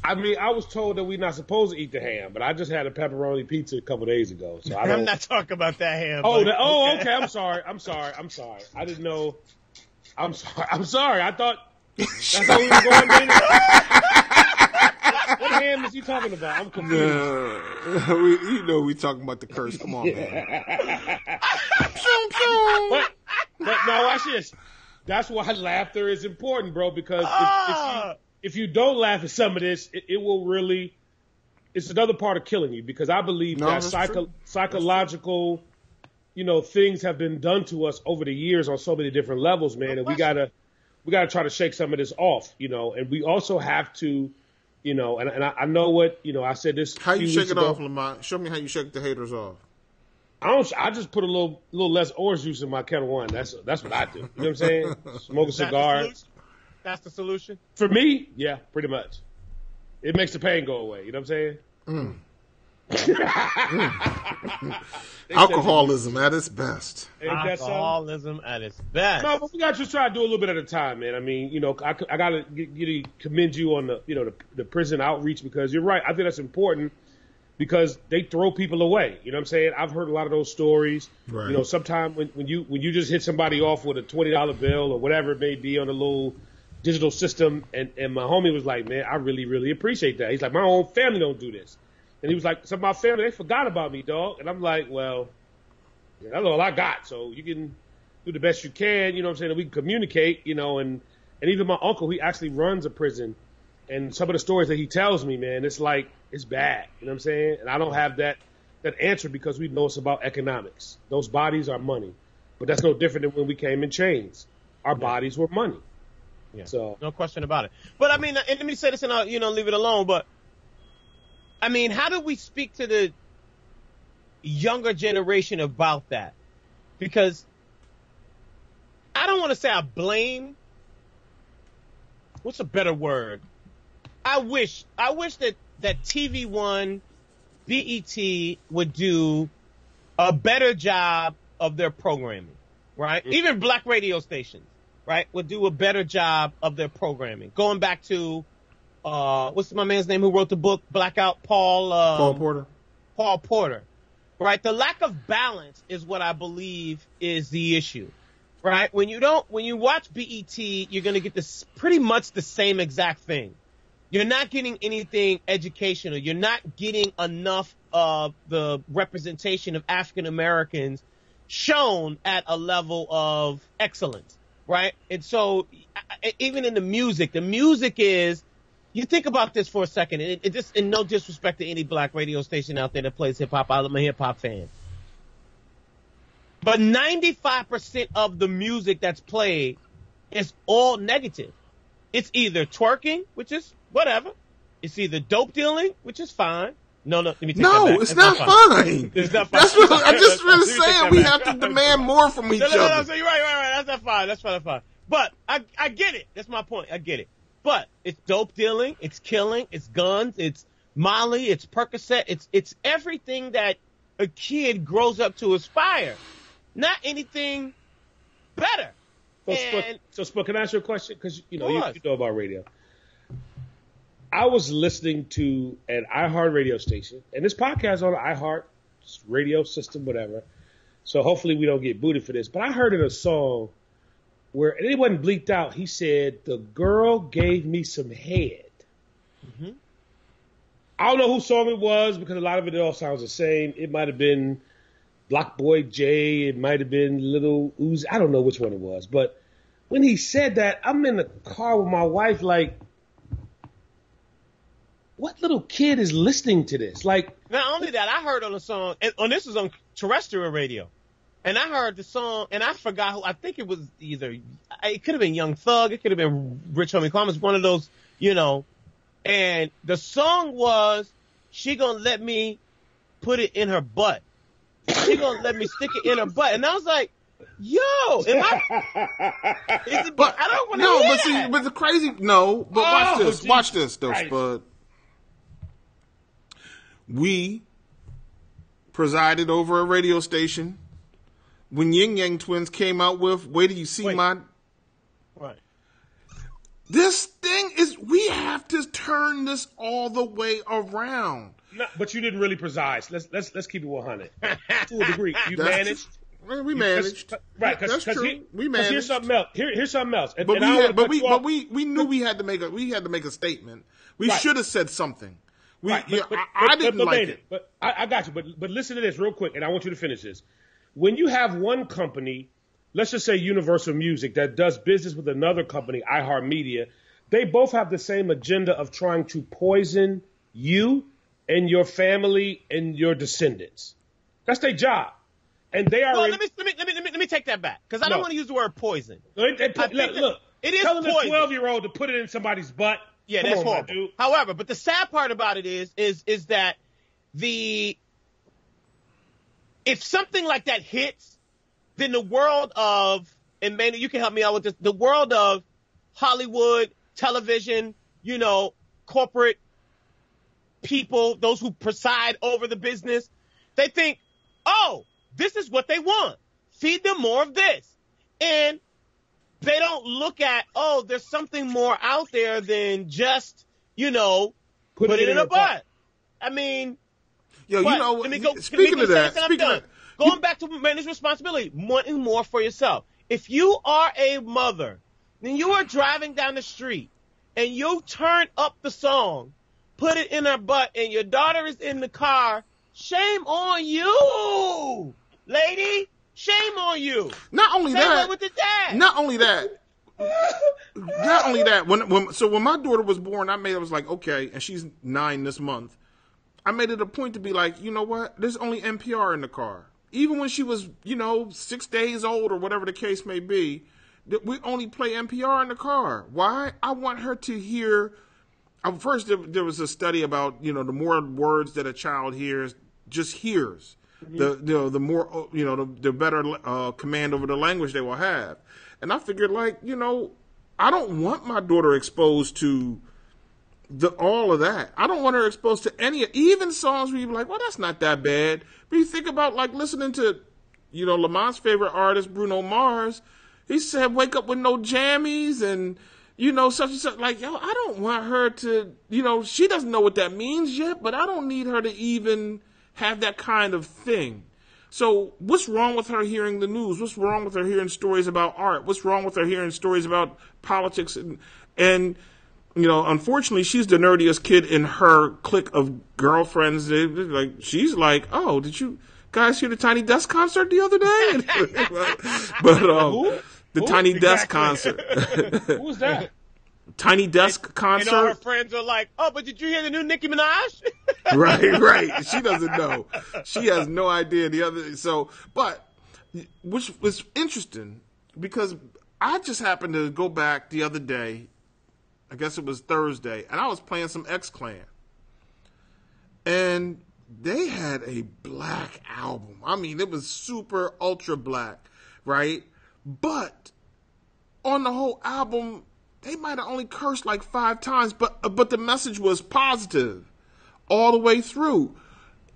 I mean, I was told that we're not supposed to eat the ham, but I just had a pepperoni pizza a couple days ago. So I'm not talking about that ham. Okay. I'm sorry. I didn't know. I'm sorry. I thought that's how we were going, man. What ham is he talking about? I'm confused. We talking about the curse. Come on, man. But no, watch this. That's why laughter is important, bro, because if you don't laugh at some of this, it will really, it's another part of killing you, because I believe that psychological, you know, things have been done to us over the years on so many different levels, man, and we gotta try to shake some of this off, you know, and we also have to, you know, and I know what, you know, I said this. How you shake it off, Lamont? Show me how you shake the haters off. I just put a little less orange juice in my Kettle One. That's what I do. You know what I'm saying? Smoke a cigar. That's the solution? For me, yeah, pretty much. It makes the pain go away. You know what I'm saying? Alcoholism at its best. Alcoholism at its best. No, but we got to just try to do a little bit at a time, man. I mean, you know, I got to commend you on the prison outreach, because you're right. I think that's important because they throw people away. You know what I'm saying? I've heard a lot of those stories. Right. You know, sometimes when you just hit somebody off with a $20 bill or whatever it may be on a little digital system, and my homie was like, man, I really, really appreciate that. He's like, my own family don't do this. And he was like, some of my family, they forgot about me, dog. And I'm like, well, yeah, that's all I got. So you can do the best you can, you know what I'm saying, and we can communicate, you know, and even my uncle, he actually runs a prison. And some of the stories that he tells me, man, it's like, it's bad. You know what I'm saying? And I don't have that answer, because we know it's about economics. Those bodies are money. But that's no different than when we came in chains. Our bodies were money. Yeah. So no question about it. But I mean, and let me say this, and I'll, you know, leave it alone. But I mean, how do we speak to the younger generation about that? Because I don't want to say I blame. What's a better word? I wish that TV One, BET would do a better job of their programming, right? Mm-hmm. Even black radio stations, right, would do a better job of their programming. Going back to, what's my man's name who wrote the book, Blackout? Paul Porter. Paul Porter, right? The lack of balance is what I believe is the issue, right? When you watch BET, you're going to get this pretty much the same exact thing. You're not getting anything educational. You're not getting enough of the representation of African Americans shown at a level of excellence, right? And so even in the music is, you think about this for a second, and it just, in no disrespect to any black radio station out there that plays hip hop, I'm a hip hop fan. But 95% of the music that's played is all negative. It's either twerking, which is whatever. It's either dope dealing, which is fine. No, let me take that back. It's not fine. It's not fine. That's what I'm just really saying. We have to demand more from each other. No, so you're right. That's fine. That's fine. But I get it. That's my point. I get it. But it's dope dealing, it's killing, it's guns, it's Molly, it's Percocet, it's everything that a kid grows up to aspire. Not anything better. So, Spook, can I ask you a question? Because you know about radio. I was listening to an iHeart radio station, and this podcast on the iHeart radio system, whatever. So hopefully we don't get booted for this. But I heard in a song where, and it wasn't bleeped out, he said, "The girl gave me some head." Mm-hmm. I don't know whose song it was because a lot of it all sounds the same. It might have been Block Boy J. It might have been Little Uzi. I don't know which one it was. But when he said that, I'm in the car with my wife like, what little kid is listening to this? Like, not only that, I heard on the song, and this was on terrestrial radio, and I heard the song, and I forgot who. I think it was it could have been Young Thug, it could have been Rich Homie Kwame, one of those, and the song was, "She gonna let me put it in her butt. She gonna let me stick it in her butt," and I was like, "Yo, am I?" But I don't want to hear that. But the crazy, watch this though, Spud. We presided over a radio station when Yin Yang Twins came out with "Wait Till You See My." Right. This thing is, we have to turn this all the way around. No, but you didn't really preside. Let's keep it 100 to a degree. You managed. We managed. Right, that's true. We managed. Here's something else. Here's something else. We knew we had to make a statement. We should have said something. I didn't like it. But I got you. But listen to this real quick, and I want you to finish this. When you have one company, let's just say Universal Music, that does business with another company, iHeartMedia, they both have the same agenda of trying to poison you and your family and your descendants. That's their job. And they are. Well, let me take that back, because I don't want to use the word poison. Look, it is telling poison. A 12-year-old to put it in somebody's butt. Yeah, that's horrible. However, but the sad part about it is that if something like that hits, then the world of, and Maynard, you can help me out with this, the world of Hollywood, television, corporate people, those who preside over the business, they think, oh, this is what they want. Feed them more of this. And they don't look at, oh, there's something more out there than just, put it in a butt. I mean, speaking of that, going back to man's responsibility, wanting more for yourself. If you are a mother, then you are driving down the street and you turn up the song, "Put It in Her Butt," and your daughter is in the car, shame on you, lady. Shame on you. Not only that. With the dad. Not only that. When my daughter was born, I was like, okay, and she's 9 this month. I made it a point to be like, you know what? There's only NPR in the car. Even when she was, 6 days old or whatever the case may be, we only play NPR in the car. Why? I want her to hear. First, there was a study about, the more words that a child hears. The more, the better command over the language they will have. And I figured, I don't want my daughter exposed to all of that. I don't want her exposed to even songs where you're like, well, that's not that bad. But you think about, listening to, Lamont's favorite artist, Bruno Mars. He said, "Wake up with no jammies," and, such and such. I don't want her to, she doesn't know what that means yet, but I don't need her to even have that kind of thing. So what's wrong with her hearing the news? What's wrong with her hearing stories about art? What's wrong with her hearing stories about politics? And unfortunately, she's the nerdiest kid in her clique of girlfriends. She's like, "Oh, did you guys hear the Tiny Desk concert the other day?" The Tiny Desk concert. Who was that? Tiny Desk concert. And all her friends are like, "Oh, but did you hear the new Nicki Minaj?" Right. She doesn't know. She has no idea. But which was interesting because I just happened to go back the other day. I guess it was Thursday, and I was playing some X-Clan, and they had a black album. I mean, it was super ultra black, right? But on the whole album, they might have only cursed 5 times, but the message was positive. all the way through.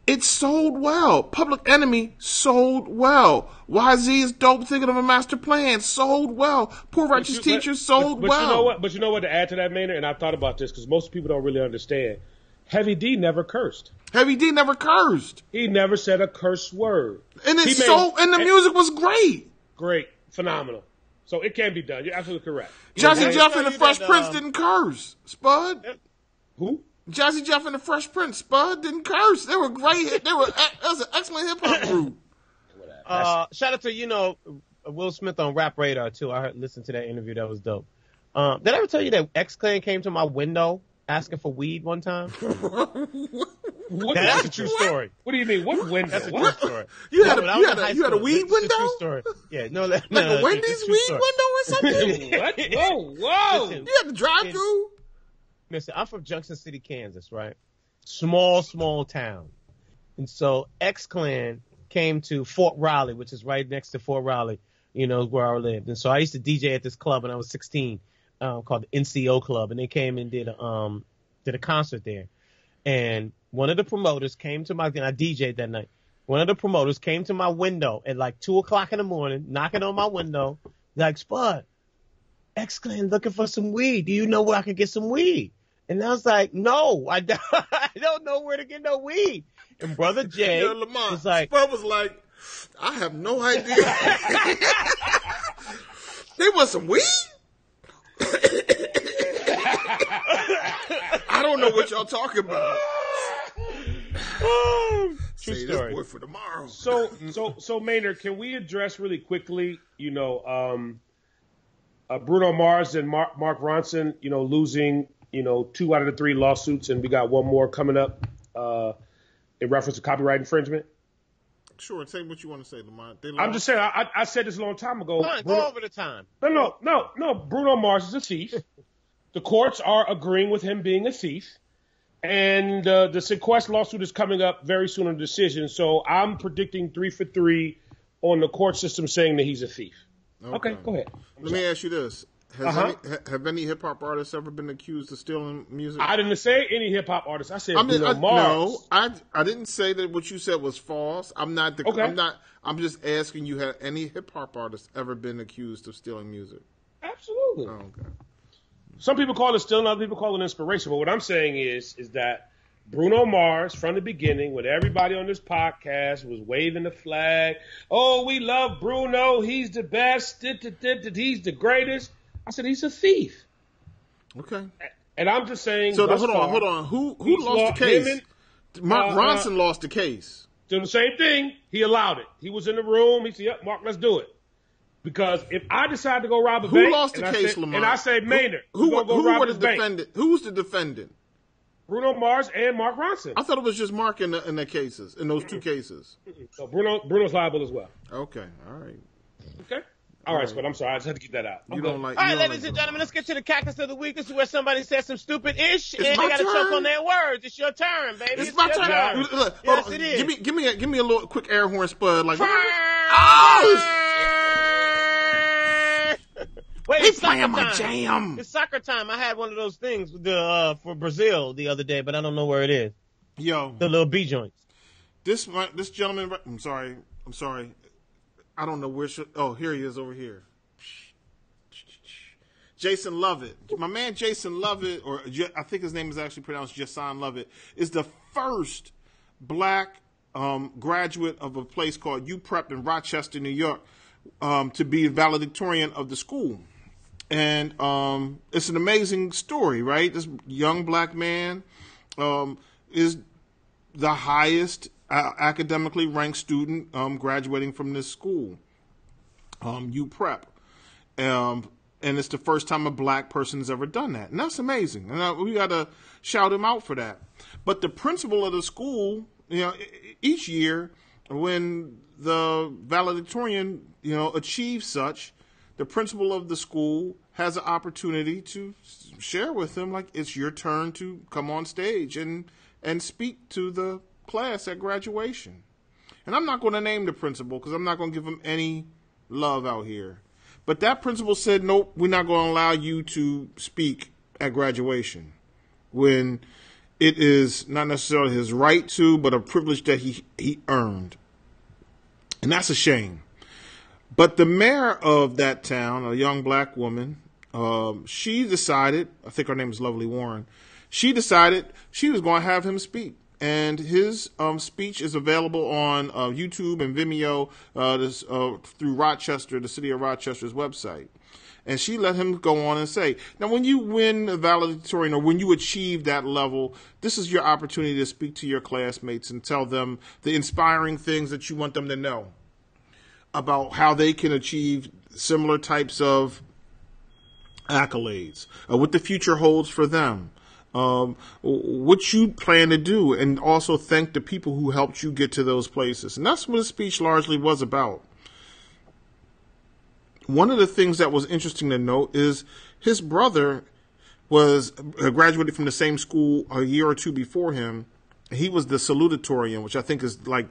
It sold well. Public Enemy sold well. YZ is Dope, Thinking of a Master Plan sold well. Poor Righteous Teacher sold well. You know what? But you know what? To add to that, Maynard, and I've thought about this because most people don't really understand. Heavy D never cursed. Heavy D never cursed. He never said a curse word. And the music was great. Great. Phenomenal. So it can be done. You're absolutely correct. Jazzy Jeff and the Fresh Prince didn't curse. Spud. Who? Jazzy Jeff and the Fresh Prince, Spud, didn't curse. They were great. That was an excellent hip hop group. Shout out to, Will Smith on Rap Radar, too. I listened to that interview. That was dope. Did I ever tell you that X-Clan came to my window asking for weed one time? That's a true story. What do you mean? What window? That's a true story. You had a weed window? It's a true story. Yeah, no, like a Wendy's weed window or something? What? Whoa. Listen, You had to drive through? Listen, I'm from Junction City, Kansas, right? Small town. And so X-Clan came to Fort Riley, which is right next to Fort Riley, where I lived. And so I used to DJ at this club when I was 16, called the NCO Club. And they came and did a concert there. And one of the promoters came to I DJ'd that night. One of the promoters came to my window at like 2:00 in the morning, knocking on my window, like, Spud, X-Clan looking for some weed. Do you know where I can get some weed? And I was like, no, I don't know where to get no weed. And Brother Jay was like, Spud was like, I have no idea. They want some weed? I don't know what y'all talking about. True Say story. this boy for tomorrow. So Maynard, can we address really quickly, Bruno Mars and Mark Ronson, losing, 2 out of the 3 lawsuits, and we got one more coming up in reference to copyright infringement? Sure, say what you want to say, Lamont. I'm just saying, I said this a long time ago. Come on, go over the time. No. Bruno Mars is a thief. The courts are agreeing with him being a thief. And the Sequest lawsuit is coming up very soon on a decision. So I'm predicting 3 for 3 on the court system saying that he's a thief. Okay, go ahead. Let me ask you this. Have any hip-hop artists ever been accused of stealing music? I didn't say any hip-hop artists. I said Bruno Mars. No, I didn't say that what you said was false. I'm just asking you, have any hip-hop artists ever been accused of stealing music? Absolutely. Oh, okay. Some people call it stealing, other people call it inspiration. But what I'm saying is that Bruno Mars, from the beginning, when everybody on this podcast was waving the flag, oh, we love Bruno, he's the best, he's the greatest, I said he's a thief. Okay. And I'm just saying. So hold on. Who lost the case? Mark Ronson lost the case. So the same thing. He allowed it. He was in the room. He said, "Yep, Mark, let's do it." Because if I decide to go rob a bank, who lost the case, Lamont? Uh, And I say Maynard, who were the defendant? Who's the defendant? Bruno Mars and Mark Ronson. I thought it was just Mark in the cases, in those 2 cases. So Bruno's liable as well. Okay, all right. Okay. All right, Spud, I'm sorry. I just had to get that out. You don't like. All right, you don't ladies like and gentlemen, let's get to the cactus of the week. This is where somebody says some stupid ish, and It's they my got to choke turn. on their words. It's your turn, baby. It's my your turn. Look, Yes, hold on. it is. Give me a little quick air horn, Spud. Like, Wait, he it's soccer playing my time. jam. It's soccer time. I had one of those things for Brazil the other day, but I don't know where it is. Yo, The little B joints. this gentleman. I'm sorry. I don't know where. Here he is over here. Jason Lovett. My man Jason Lovett, or I think his name is actually pronounced Jason Lovett, is the first black graduate of a place called UPrep in Rochester, New York, to be valedictorian of the school. And it's an amazing story, right? This young black man is the highest academically ranked student graduating from this school, UPrep. And it's the first time a black person has ever done that. And that's amazing. And we got to shout him out for that. But the principal of the school, each year when the valedictorian, achieves such, the principal of the school has an opportunity to share with him, like, it's your turn to come on stage and speak to the class at graduation. And I'm not going to name the principal because I'm not going to give him any love out here. But that principal said, nope, we're not going to allow you to speak at graduation. When it is not necessarily his right to, but a privilege that he earned. And that's a shame. But the mayor of that town, a young black woman, she decided, I think her name is Lovely Warren, she decided she was going to have him speak. And his speech is available on YouTube and Vimeo through Rochester, the city of Rochester's website. And she let him go on and say, now, when you win a valedictorian or when you achieve that level, this is your opportunity to speak to your classmates and tell them the inspiring things that you want them to know about how they can achieve similar types of accolades, what the future holds for them, what you plan to do, and also thank the people who helped you get to those places. And that's what his speech largely was about. One of the things that was interesting to note is his brother was graduated from the same school a year or two before him. He was the salutatorian, which I think is like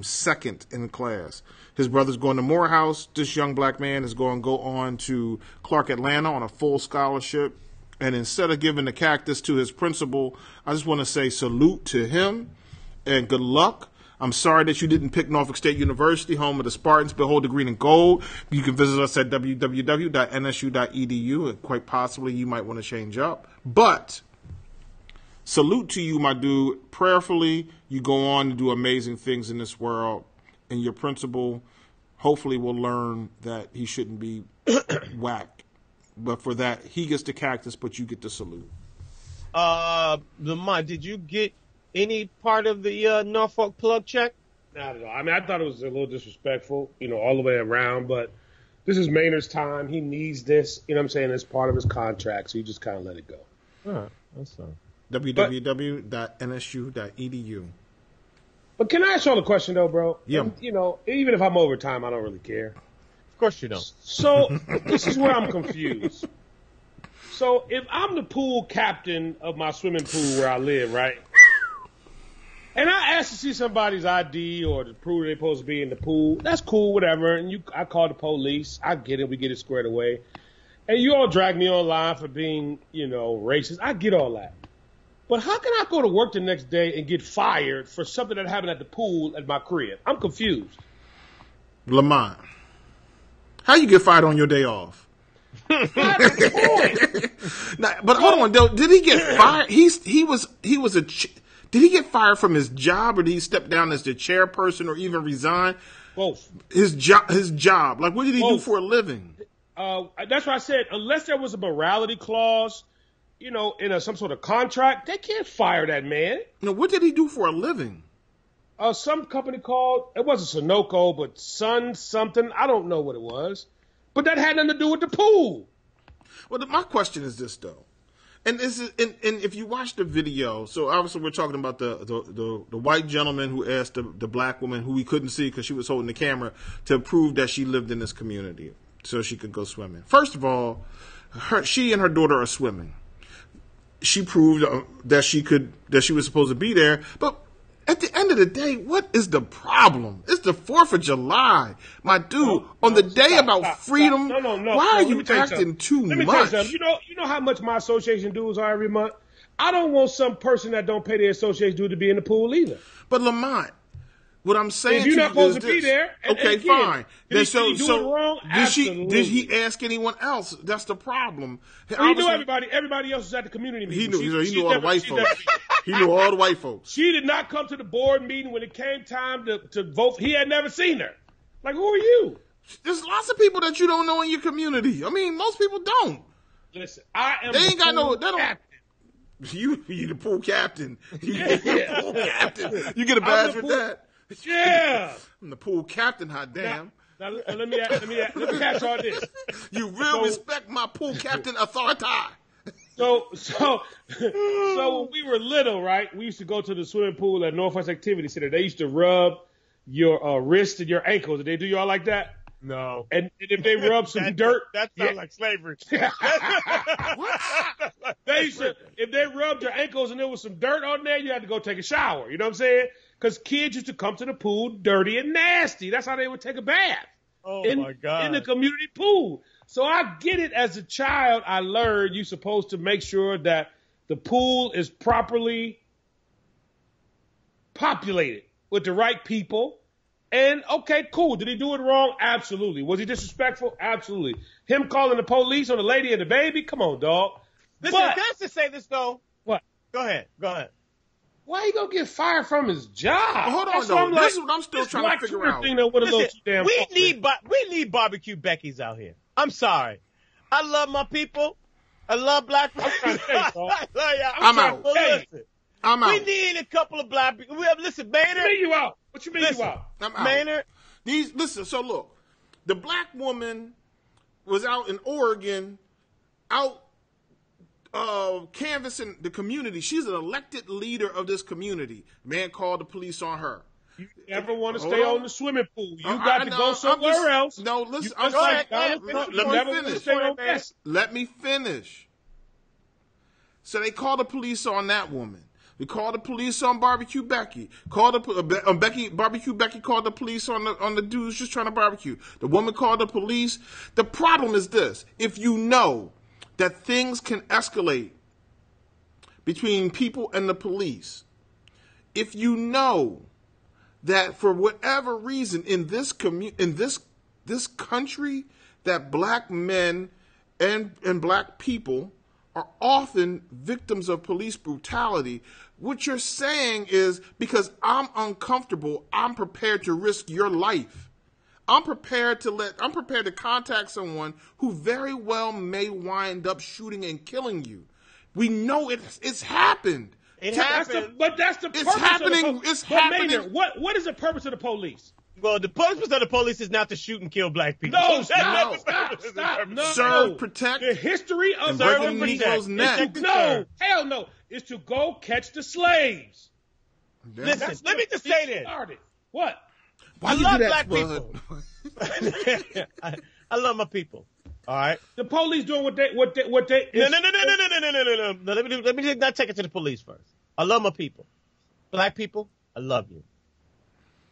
second in class. His brother's going to Morehouse. This young black man is going to go on to Clark Atlanta on a full scholarship. And instead of giving the cactus to his principal, I just want to say salute to him and good luck. I'm sorry that you didn't pick Norfolk State University, home of the Spartans. Behold the green and gold. You can visit us at www.nsu.edu, and quite possibly you might want to change up. But salute to you, my dude. Prayerfully, you go on to do amazing things in this world, and your principal hopefully will learn that he shouldn't be whacked. But for that, he gets the cactus, but you get the salute. Lamont, did you get any part of the Norfolk plug check? Not at all. I mean, I thought it was a little disrespectful, all the way around, but this is Maynard's time. He needs this, what I'm saying, it's part of his contract, so you just kind of let it go. All right, that's fine. www.nsu.edu. But can I ask y'all a question, though, bro? Yeah. And, even if I'm over time, I don't really care. Of course you don't. So this is where I'm confused. So if I'm the pool captain of my swimming pool where I live, right? And I ask to see somebody's ID or to prove they're supposed to be in the pool. That's cool, whatever. And I call the police. I get it. We get it squared away. And you all drag me online for being, racist. I get all that. But how can I go to work the next day and get fired for something that happened at the pool at my crib? I'm confused. Lamont, how you get fired on your day off? That's the point. Now, but hold on, though. Did he get fired? Did he get fired from his job, or did he step down as the chairperson, or even resign? Both. His job. Like, what did he do for a living? That's why I said, unless there was a morality clause, in some sort of contract, they can't fire that man. No, what did he do for a living? Some company called, it wasn't Sunoco, but Sun something. I don't know what it was. But that had nothing to do with the pool. Well, my question is this, though. And if you watch the video, so obviously we're talking about the white gentleman who asked the black woman, who we couldn't see because she was holding the camera, to prove that she lived in this community so she could go swimming. First of all, she and her daughter are swimming. She proved that she was supposed to be there, but at the end of the day, what is the problem? It's the 4th of July. My dude, on the day about freedom, why are you acting too much? Let me tell you something. You know how much my association dues are every month? I don't want some person that don't pay their association due to be in the pool either. But Lamont, what I'm saying if you're not supposed to be there, okay, again, fine. Did he do it wrong? Did he ask anyone else? That's the problem. He knew everybody. Everybody else was at the community meeting. He knew all the white folks. He knew all the white folks. She did not come to the board meeting when it came time to vote. He had never seen her. Like, who are you? There's lots of people that you don't know in your community. I mean, most people don't. Listen, I am. They ain't got no. They don't. Captain. You the pool captain. You the pool captain. You get a badge with that. Yeah. I'm the pool captain, hot damn. Now let me catch all this. You really respect my pool captain authority. So when we were little, right, we used to go to the swimming pool at Northwest Activity Center. They used to rub your wrists and your ankles. Did they do y'all like that? No. And if they rub some dirt. That sounds like slavery. If they rubbed your ankles and there was some dirt on there, you had to go take a shower. You know what I'm saying? Because kids used to come to the pool dirty and nasty. That's how they would take a bath. My God. In the community pool. So I get it. As a child, I learned you're supposed to make sure that the pool is properly populated with the right people. And okay, cool. Did he do it wrong? Absolutely. Was he disrespectful? Absolutely. Him calling the police on the lady and the baby? Come on, dog. Listen, can I just say this though? What? Go ahead. Why he gonna get fired from his job? Well, hold on, That's though. what I'm This is what I'm still trying to figure out. Thing that went a little too damn we far. need barbecue Beckys out here. I'm sorry. I love my people. I love black people. I'm trying to tell you, dog. I love y'all. I'm out. Well, listen, I'm out. we need a couple of black people. Listen, What you Maynard. mean you out? What you mean Listen, you out? I'm out. Maynard. Listen, so look, the black woman was out in Oregon, out canvassing the community. She's an elected leader of this community. Man called the police on her. You ever want to Hold stay on. on the swimming pool? You I got to know, go I'm somewhere just- else. No, listen, You I'm just like sorry. Donald Trump, Let you me never want to finish. stay on this. Let me finish. So they called the police on that woman. They called the police on Barbecue Becky. Barbecue Becky called the police on the dudes just trying to barbecue. The woman called the police. The problem is this: if you know that things can escalate between people and the police, if you know that for whatever reason in this this country that black men and black people are often victims of police brutality, what you're saying is, because I'm uncomfortable, I'm prepared to risk your life. I'm prepared to contact someone who very well may wind up shooting and killing you. We know it's happened. That's the purpose It's happening. of the It's But happening. Maynard, what is the purpose of the police? Well, the purpose of the police is not to shoot and kill black people. No, That's not the purpose of the stop. purpose. No. Serve, protect, The history of and Serve break and the protect. Negro's neck. No, hell no. It's to go catch the slaves. Yeah. Listen, let me just say this. Started. What? Why I you love do that, black Spud? I love my people. All right. The police doing what they No. No, let me not take it to the police first. I love my people. Black people, I love you.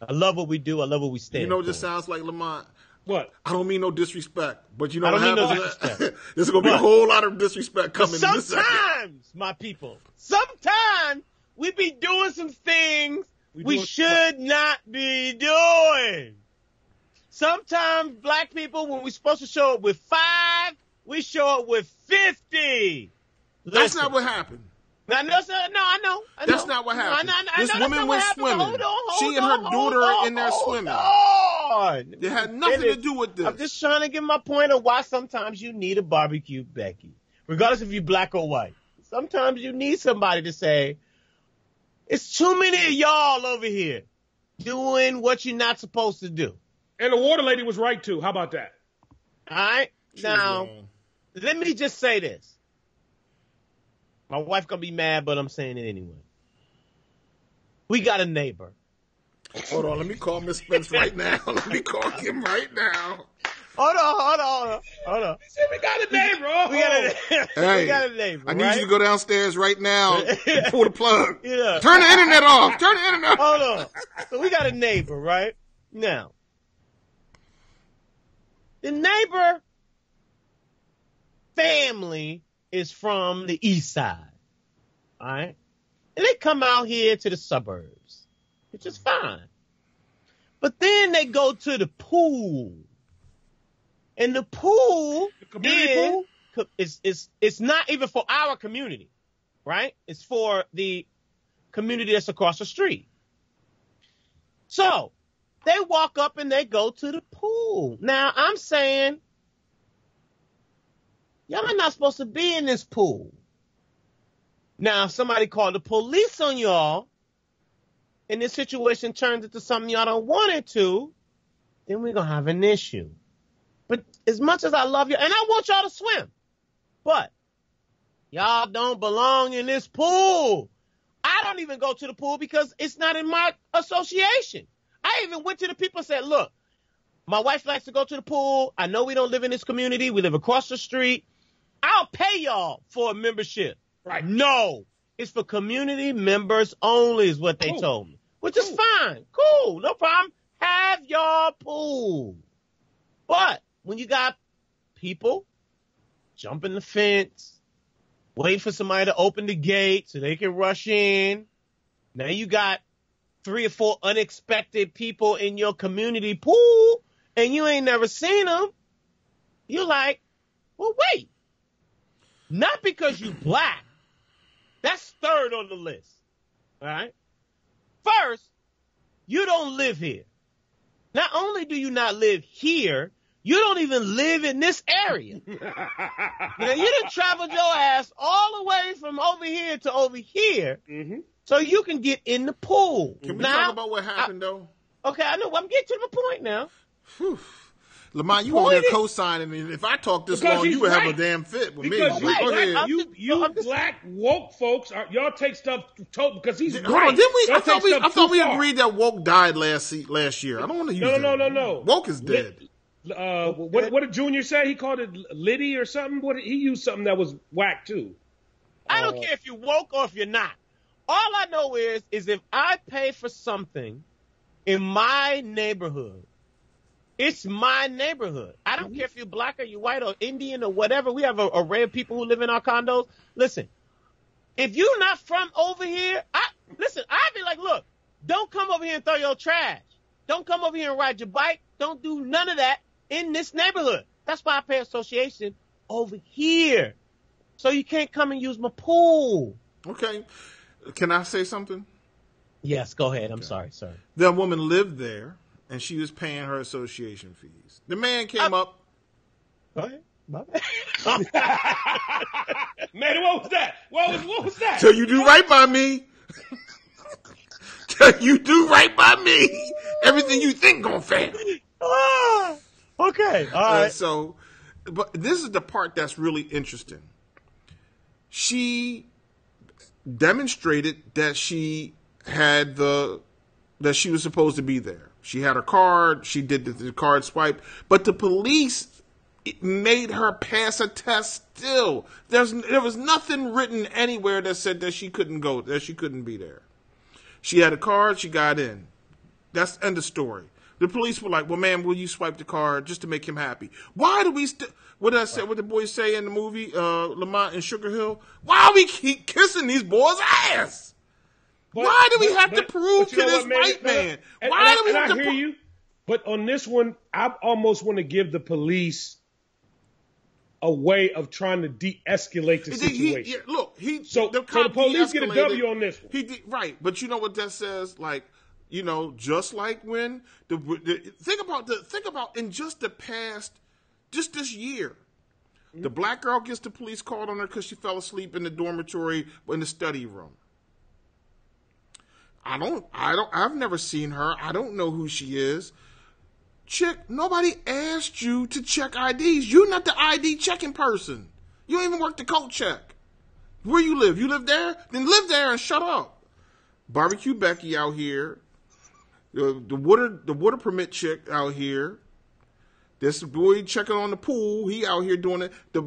I love what we do. I love what we stand You know what this for. sounds like, Lamont? What? I don't mean no disrespect, but you know I what don't mean no happens? disrespect. There's going to be a whole lot of disrespect coming in this second. Sometimes, my people, sometimes we be doing some things we should not be doing. Sometimes black people, when we're supposed to show up with 5, we show up with 50. That's not what happened. I know. That's not what happened. This woman went swimming. Hold on, She and her daughter in there swimming. On. It had nothing to do with this. I'm just trying to get my point of why sometimes you need a barbecue Becky, regardless if you're black or white. Sometimes you need somebody to say, it's too many of y'all over here doing what you're not supposed to do. And the water lady was right too. How about that? All right? Now, let me just say this. My wife gonna be mad, but I'm saying it anyway. We got a neighbor. Hold on, let me call Miss Spence right now. Let me call him right now. Hold on. We got a neighbor. Hey, we got a neighbor. I need right? you to go downstairs right now and pull the plug. Yeah. Turn the internet off. Turn the internet off. Hold on. So we got a neighbor, right? Now, the neighbor family is from the east side. All right? And they come out here to the suburbs, which is fine. But then they go to the pool. And the pool community it's not even for our community, right? It's for the community that's across the street. So they walk up and they go to the pool. Now I'm saying, y'all are not supposed to be in this pool. Now, if somebody called the police on y'all and this situation turns into something y'all don't want it to, then we're going to have an issue. But as much as I love you, and I want y'all to swim, but y'all don't belong in this pool. I don't even go to the pool because it's not in my association. I even went to the people and said, look, my wife likes to go to the pool. I know we don't live in this community. We live across the street. I'll pay y'all for a membership. Right. No, it's for community members only is what they told me, which is fine. Cool. No problem. Have y'all pool. But when you got people jumping the fence, wait for somebody to open the gate so they can rush in. Now you got 3 or 4 unexpected people in your community pool and you ain't never seen them, you're like, well, wait. Not because you black. That's third on the list. All right? First, you don't live here. Not only do you not live here, you don't even live in this area. Now, you done traveled your ass all the way from over here to over here so you can get in the pool. Can we talk about what happened, though? Okay, I know. I'm getting to the point now. Whew. Lamont, you over there co-signing, and if I talk this long, you would have a damn fit with because me. Go ahead. You black woke folks, y'all take stuff because he's Hold on, didn't we? I thought we far. agreed that woke died last year. I don't want to use that. No. Woke is dead. What did Junior say? He called it Liddy or something. He used something that was whack too. I don't care if you're woke or if you're not. All I know is if I pay for something in my neighborhood, it's my neighborhood. I don't care if you're black or you're white or Indian or whatever. We have an array of people who live in our condos. Listen, if you're not from over here, I'd be like, look, don't come over here and throw your trash. Don't come over here and ride your bike. Don't do none of that in this neighborhood. That's why I pay association over here. So you can't come and use my pool. Okay. Can I say something? Yes, go ahead. I'm sorry, sir. That woman lived there, and she was paying her association fees. The man came up. Go ahead. My Man, what was that? What was that? Till you do right by me. Till you do right by me. Everything you think gonna fail. Okay. All right. But this is the part that's really interesting. She demonstrated that she was supposed to be there. She had her card. She did the card swipe, but the police made her pass a test. Still, there was nothing written anywhere that said that she couldn't go, that she couldn't be there. She had a card. She got in. That's end of story. The police were like, "Well, ma'am, will you swipe the card just to make him happy?" Why do we what did I say? What the boys say in the movie Lamont and Sugar Hill? Why do we keep kissing these boys' ass? Why do we have to prove to this white man? Why do we have to prove? You, but on this one, I almost want to give the police a way of trying to de-escalate the situation. The police get a W on this one. Right, but you know what that says? Like, you know, just like when think about in just the past, just this year, the black girl gets the police called on her because she fell asleep in the dormitory in the study room. I've never seen her. I don't know who she is. Chick, nobody asked you to check IDs. You're not the ID checking person. You don't even work the coat check. Where you live? You live there? Then live there and shut up. Barbecue Becky out here. The water permit chick out here. This boy checking on the pool. He out here doing it. The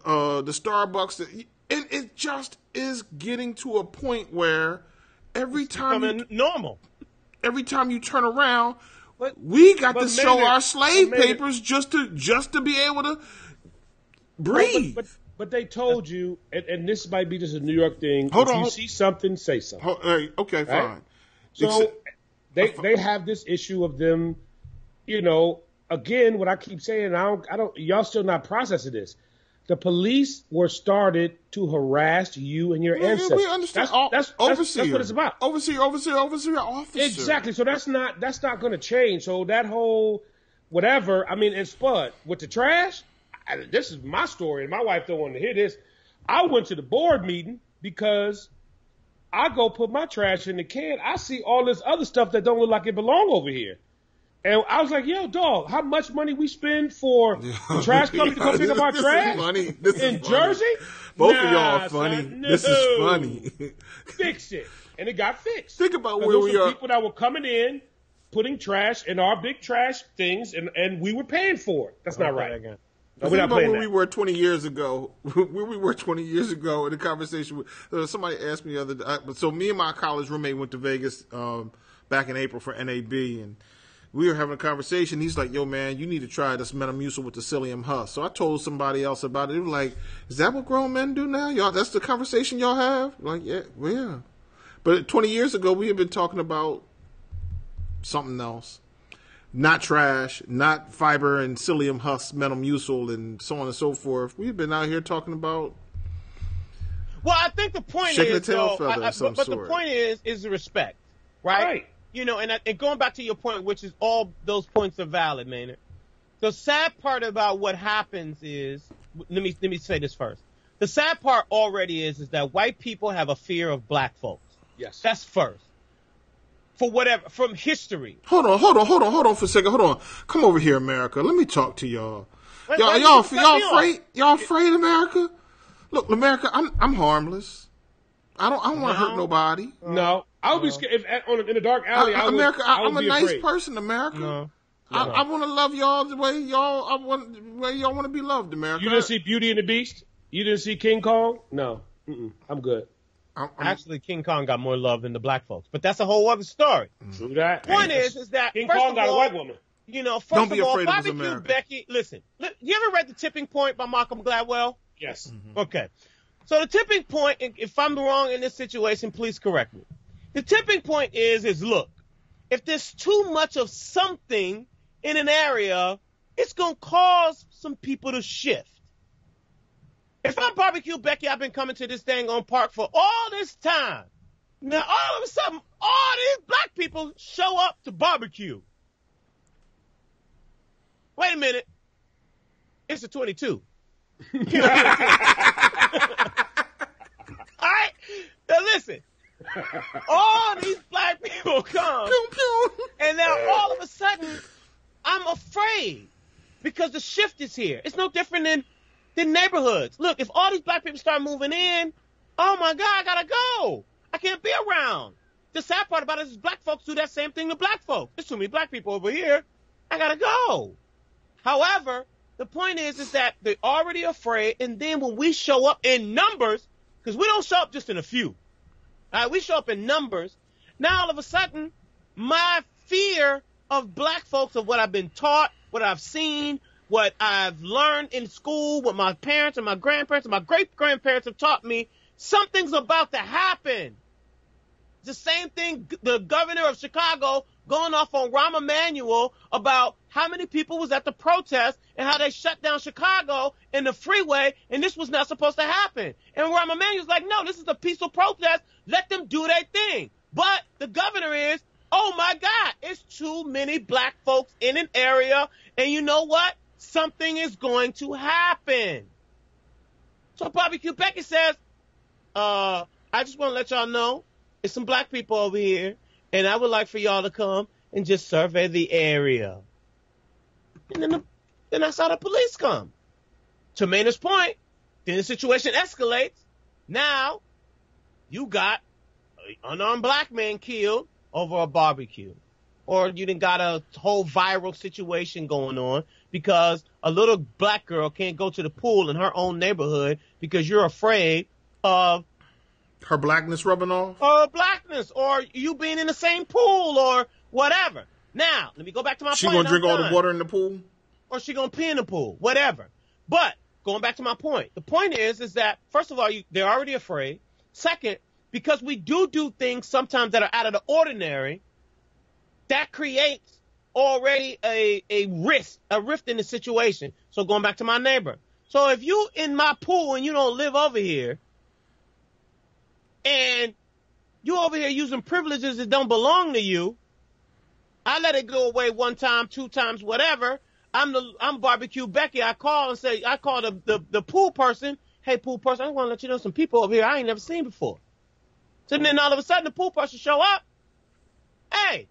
Starbucks. And it just is getting to a point where every time you turn around, we got to show our slave papers just to be able to breathe. But they told you, and this might be just a New York thing. Hold if on. you see something, say something. Okay, fine. Right? So they have this issue of them, you know. Again, what I keep saying, I don't. Y'all still not processing this. The police were started to harass you and your ancestors. We understand. That's what it's about. Overseer, officer. Exactly. So that's not going to change. So that whole whatever. I mean, and Spud with the trash. This is my story, and my wife don't want to hear this. I went to the board meeting because I go put my trash in the can. I see all this other stuff that don't look like it belong over here. And I was like, yo, dog, how much money we spend for the trash company to come pick up our trash in Jersey? Both of y'all are funny. No. This is funny. Fix it. And it got fixed. Think about where we are. People that were coming in, putting trash in our big trash things, and we were paying for it. That's not right. No, we're not playing that. We were 20 years ago. Where we were 20 years ago in a conversation with somebody asked me the other day. So me and my college roommate went to Vegas back in April for NAB, and we were having a conversation. He's like, yo, man, you need to try this Metamucil with the psyllium husk. So I told somebody else about it. They were like, is that what grown men do now? Y'all, that's the conversation y'all have? I'm like, yeah. But 20 years ago, we had been talking about something else. Not trash, not fiber and psyllium husk, metamucil, and so on and so forth. We've been out here talking about. Well, I think the point shaking is, the tail though, feather of some but sort. the point is respect, right? Right. You know, and going back to your point, which is all those points are valid, Maynard. The sad part about what happens is, let me say this first. The sad part already is that white people have a fear of black folks. Yes. That's first. For whatever, from history. Hold on for a second. Hold on. Come over here, America. Let me talk to y'all. Y'all afraid? Y'all afraid, America? Look, America, I'm harmless. I don't want to hurt nobody. No. I would be scared if in a dark alley. America, I'm a nice afraid. person, America. No. I want to love y'all the way y'all want to be loved, America. You didn't see Beauty and the Beast? You didn't see King Kong? No. I'm good. Actually, King Kong got more love than the black folks, but that's a whole other story. True that. Point is that King first Kong of got all, a white woman. You know, first Don't be of all, afraid of his Barbecue America. Becky. Listen, you ever read The Tipping Point by Malcolm Gladwell? Yes. Okay. So the tipping point, if I'm wrong in this situation, please correct me. The tipping point is look, if there's too much of something in an area, it's going to cause some people to shift. If I'm Barbecue Becky, I've been coming to this dang on park for all this time. Now, all of a sudden, all these black people show up to barbecue. Wait a minute. It's a 22. All right? Now listen. All these black people come. Pew, pew. And now all of a sudden, I'm afraid because the shift is here. It's no different than neighborhoods. Look, if all these black people start moving in, oh my God, I gotta go. I can't be around. The sad part about it is black folks do that same thing to black folks. There's too many black people over here. I gotta go. However, the point is that they're already afraid, and then when we show up in numbers, because we don't show up just in a few, we show up in numbers, now all of a sudden, my fear of black folks, of what I've been taught, what I've seen, what I've learned in school, what my parents and my grandparents and my great-grandparents have taught me, something's about to happen. The same thing, the governor of Chicago going off on Rahm Emanuel about how many people was at the protest and how they shut down Chicago and the freeway, and this was not supposed to happen. And Rahm Emanuel's like, no, this is a peaceful protest. Let them do their thing. But the governor is, oh, my God, it's too many black folks in an area, and you know what? Something is going to happen. So Barbecue Becky says, I just want to let y'all know, it's some black people over here, and I would like for y'all to come and just survey the area. And then I saw the police come. To Maynard's point, then the situation escalates. Now, you got an unarmed black man killed over a barbecue. Or you done got a whole viral situation going on because a little black girl can't go to the pool in her own neighborhood because you're afraid of Her blackness rubbing off? or blackness, or you being in the same pool, or whatever. Now, let me go back to my She point. gonna drink I'm all the done. water in the pool? Or she gonna pee in the pool, whatever. But going back to my point, the point is that first of all, they're already afraid. Second, because we do things sometimes that are out of the ordinary, that creates already a rift in the situation. So going back to my neighbor. So if you in my pool and you don't live over here, and you over here using privileges that don't belong to you, I let it go away one time, two times, whatever. I'm Barbecue Becky. I call the pool person. Hey, pool person, I want to let you know some people over here I ain't never seen before. So then all of a sudden the pool person show up. Hey,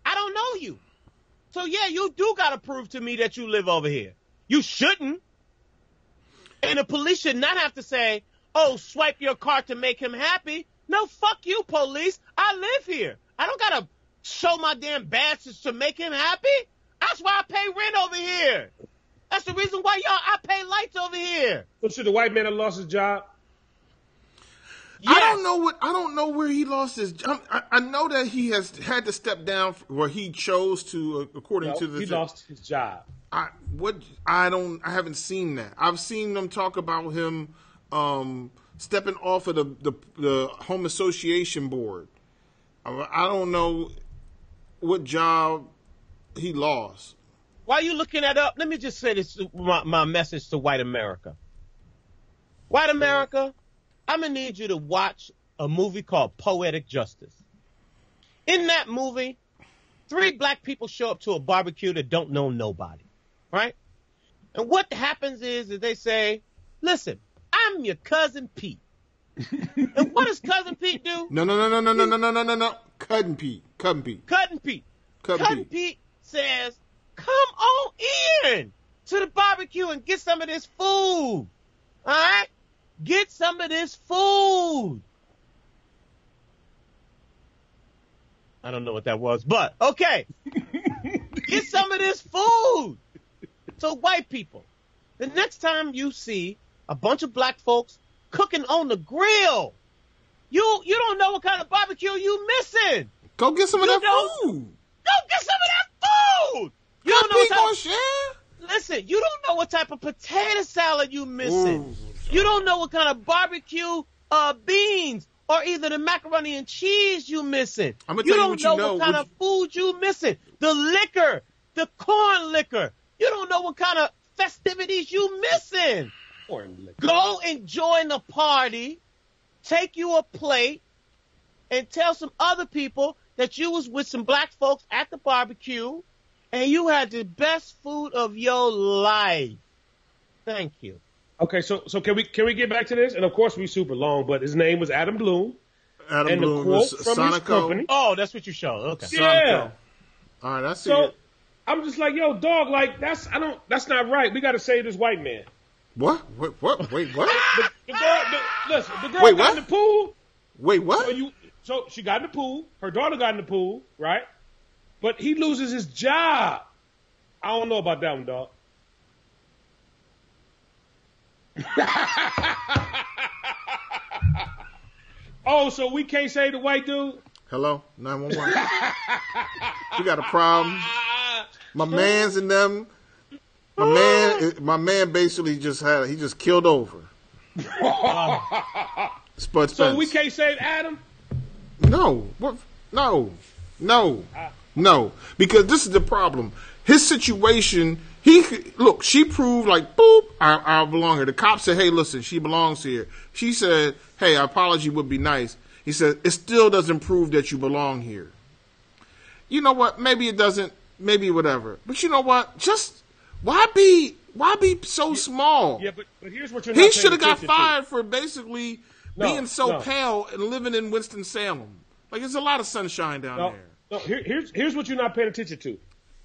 I don't know you. So yeah, you do got to prove to me that you live over here. You shouldn't. And the police should not have to say, oh, swipe your card to make him happy. No, fuck you, police. I live here. I don't got to show my damn badges to make him happy. That's why I pay rent over here. That's the reason why I pay lights over here. So should the white man have lost his job? Yes. I don't know where he lost his job. I know that he has had to step down where he chose to, according to the. He lost his job. I haven't seen that. I've seen them talk about him stepping off of the home association board. I don't know. what job he lost. While you looking that up, let me just say this, my message to white America. White America, I'm going to need you to watch a movie called Poetic Justice. In that movie, 3 black people show up to a barbecue that don't know nobody, right? And what happens is that they say, listen, I'm your cousin Pete. And what does cousin Pete do? No. Cousin Pete. Cousin Pete says, come on in to the barbecue and get some of this food. All right? Get some of this food. I don't know what that was, but okay. Get some of this food. So white people, the next time you see a bunch of black folks cooking on the grill, you don't know what kind of barbecue you missing. Go get some of that food. Go get some of that food. You don't know what gonna share. Listen, you don't know what type of potato salad you missing. Ooh. You don't know what kind of barbecue beans or either the macaroni and cheese you missing. I'm gonna you tell don't you what know what kind of food you missing. The liquor, the corn liquor. You don't know what kind of festivities you missing. Corn liquor. Go enjoy the party, take you a plate, and tell some other people that you was with some black folks at the barbecue and you had the best food of your life. Thank you. Okay, so can we get back to this? And of course we super long, but his name was Adam Bloom. Adam Bloom, the quote from his company. Oh, that's what you showed. Okay. Yeah. All right, I see So it. I'm just like, yo, dog, like that's not right. We got to save this white man. What? Wait, what? Wait, what? The girl Wait, got what? in the pool. Wait, what? So she got in the pool. Her daughter got in the pool, right? But he loses his job. I don't know about that one, dog. Oh, so we can't say the white dude? Hello, 911. We got a problem. My man's in them. My man basically he just killed over. Spud Spence. So we can't save Adam? No. What? No. Because this is the problem. His situation, she proved like, boop, I belong here. The cop said, hey, listen, she belongs here. She said, hey, an apology would be nice. He said, it still doesn't prove that you belong here. You know what? Maybe it doesn't. Maybe whatever. But you know what? Just, why be so small? Yeah, but here's what you're not He should have got attention fired for basically being so pale and living in Winston-Salem. Like, there's a lot of sunshine down there. No, here's what you're not paying attention to.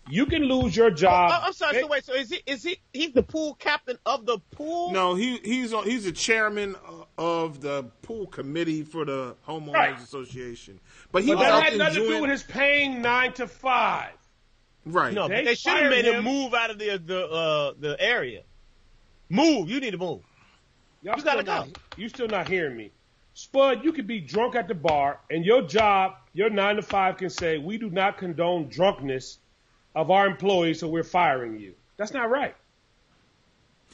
You can lose your job. I'm sorry. So wait. So he's the pool captain of the pool? No, he's the chairman of the pool committee for the homeowners association. But that had nothing to do with his paying 9 to 5. Right. No, they should have made him move out of the area. Move. You need to move. You gotta go. You still not hearing me. Spud, you could be drunk at the bar, and your job, your 9 to 5 can say, we do not condone drunkenness of our employees, so we're firing you. That's not right.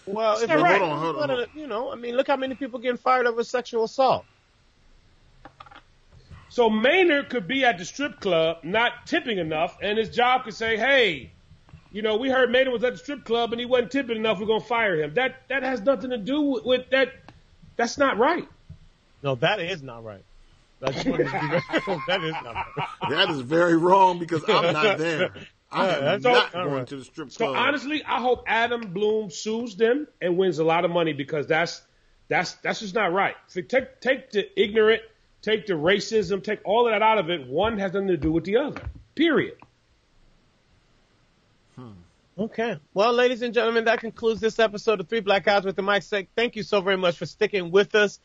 Well, That's not right. Hold on. You know, I mean, look how many people getting fired over sexual assault. So Maynard could be at the strip club, not tipping enough, and his job could say, hey, you know, we heard Maynard was at the strip club and he wasn't tipping enough, we're going to fire him. That has nothing to do with that. That's not right. No, that is not right. That is not right. That is very wrong because I'm not there. I'm not going to the strip club. So honestly, I hope Adam Bloom sues them and wins a lot of money because that's just not right. Take the ignorant, take the racism, take all of that out of it. One has nothing to do with the other. Period. Okay. Well, ladies and gentlemen, that concludes this episode of Three Black Guys with the Mic. Thank you so very much for sticking with us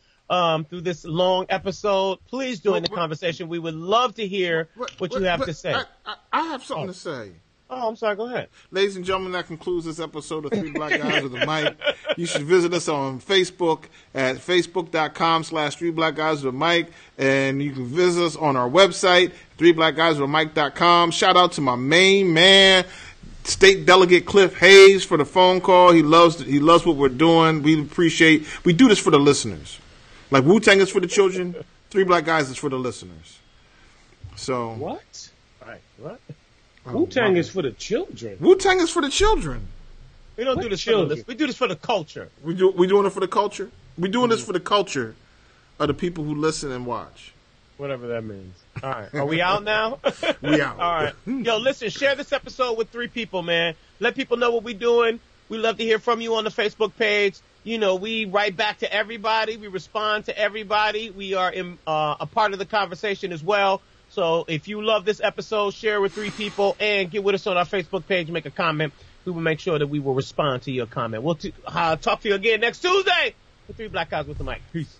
through this long episode. Please join the conversation. We would love to hear what you have to say. I have something to say. Oh, I'm sorry. Go ahead. Ladies and gentlemen, that concludes this episode of Three Black Guys with a Mic. You should visit us on Facebook at facebook.com/Three Black Guys with a Mic. And you can visit us on our website, threeblackguyswithamic.com. Shout out to my main man, State Delegate Cliff Hayes, for the phone call. He loves what we're doing. We do this for the listeners. Like Wu-Tang is for the children, Three Black Guys is for the listeners. So what? Right. What? Wu-Tang is for the children. Wu-Tang is for the children. We don't What do this children? for we do this for the culture. We doing it for the culture. We doing this for the culture of the people who listen and watch. Whatever that means. All right. Are we out now? We out. All right. Yo, listen, share this episode with 3 people, man. Let people know what we're doing. We love to hear from you on the Facebook page. You know, we write back to everybody. We respond to everybody. We are a part of the conversation as well. So if you love this episode, share it with 3 people and get with us on our Facebook page and make a comment. We will make sure that we will respond to your comment. We'll talk to you again next Tuesday with 3 Black Guys with the Mic. Peace.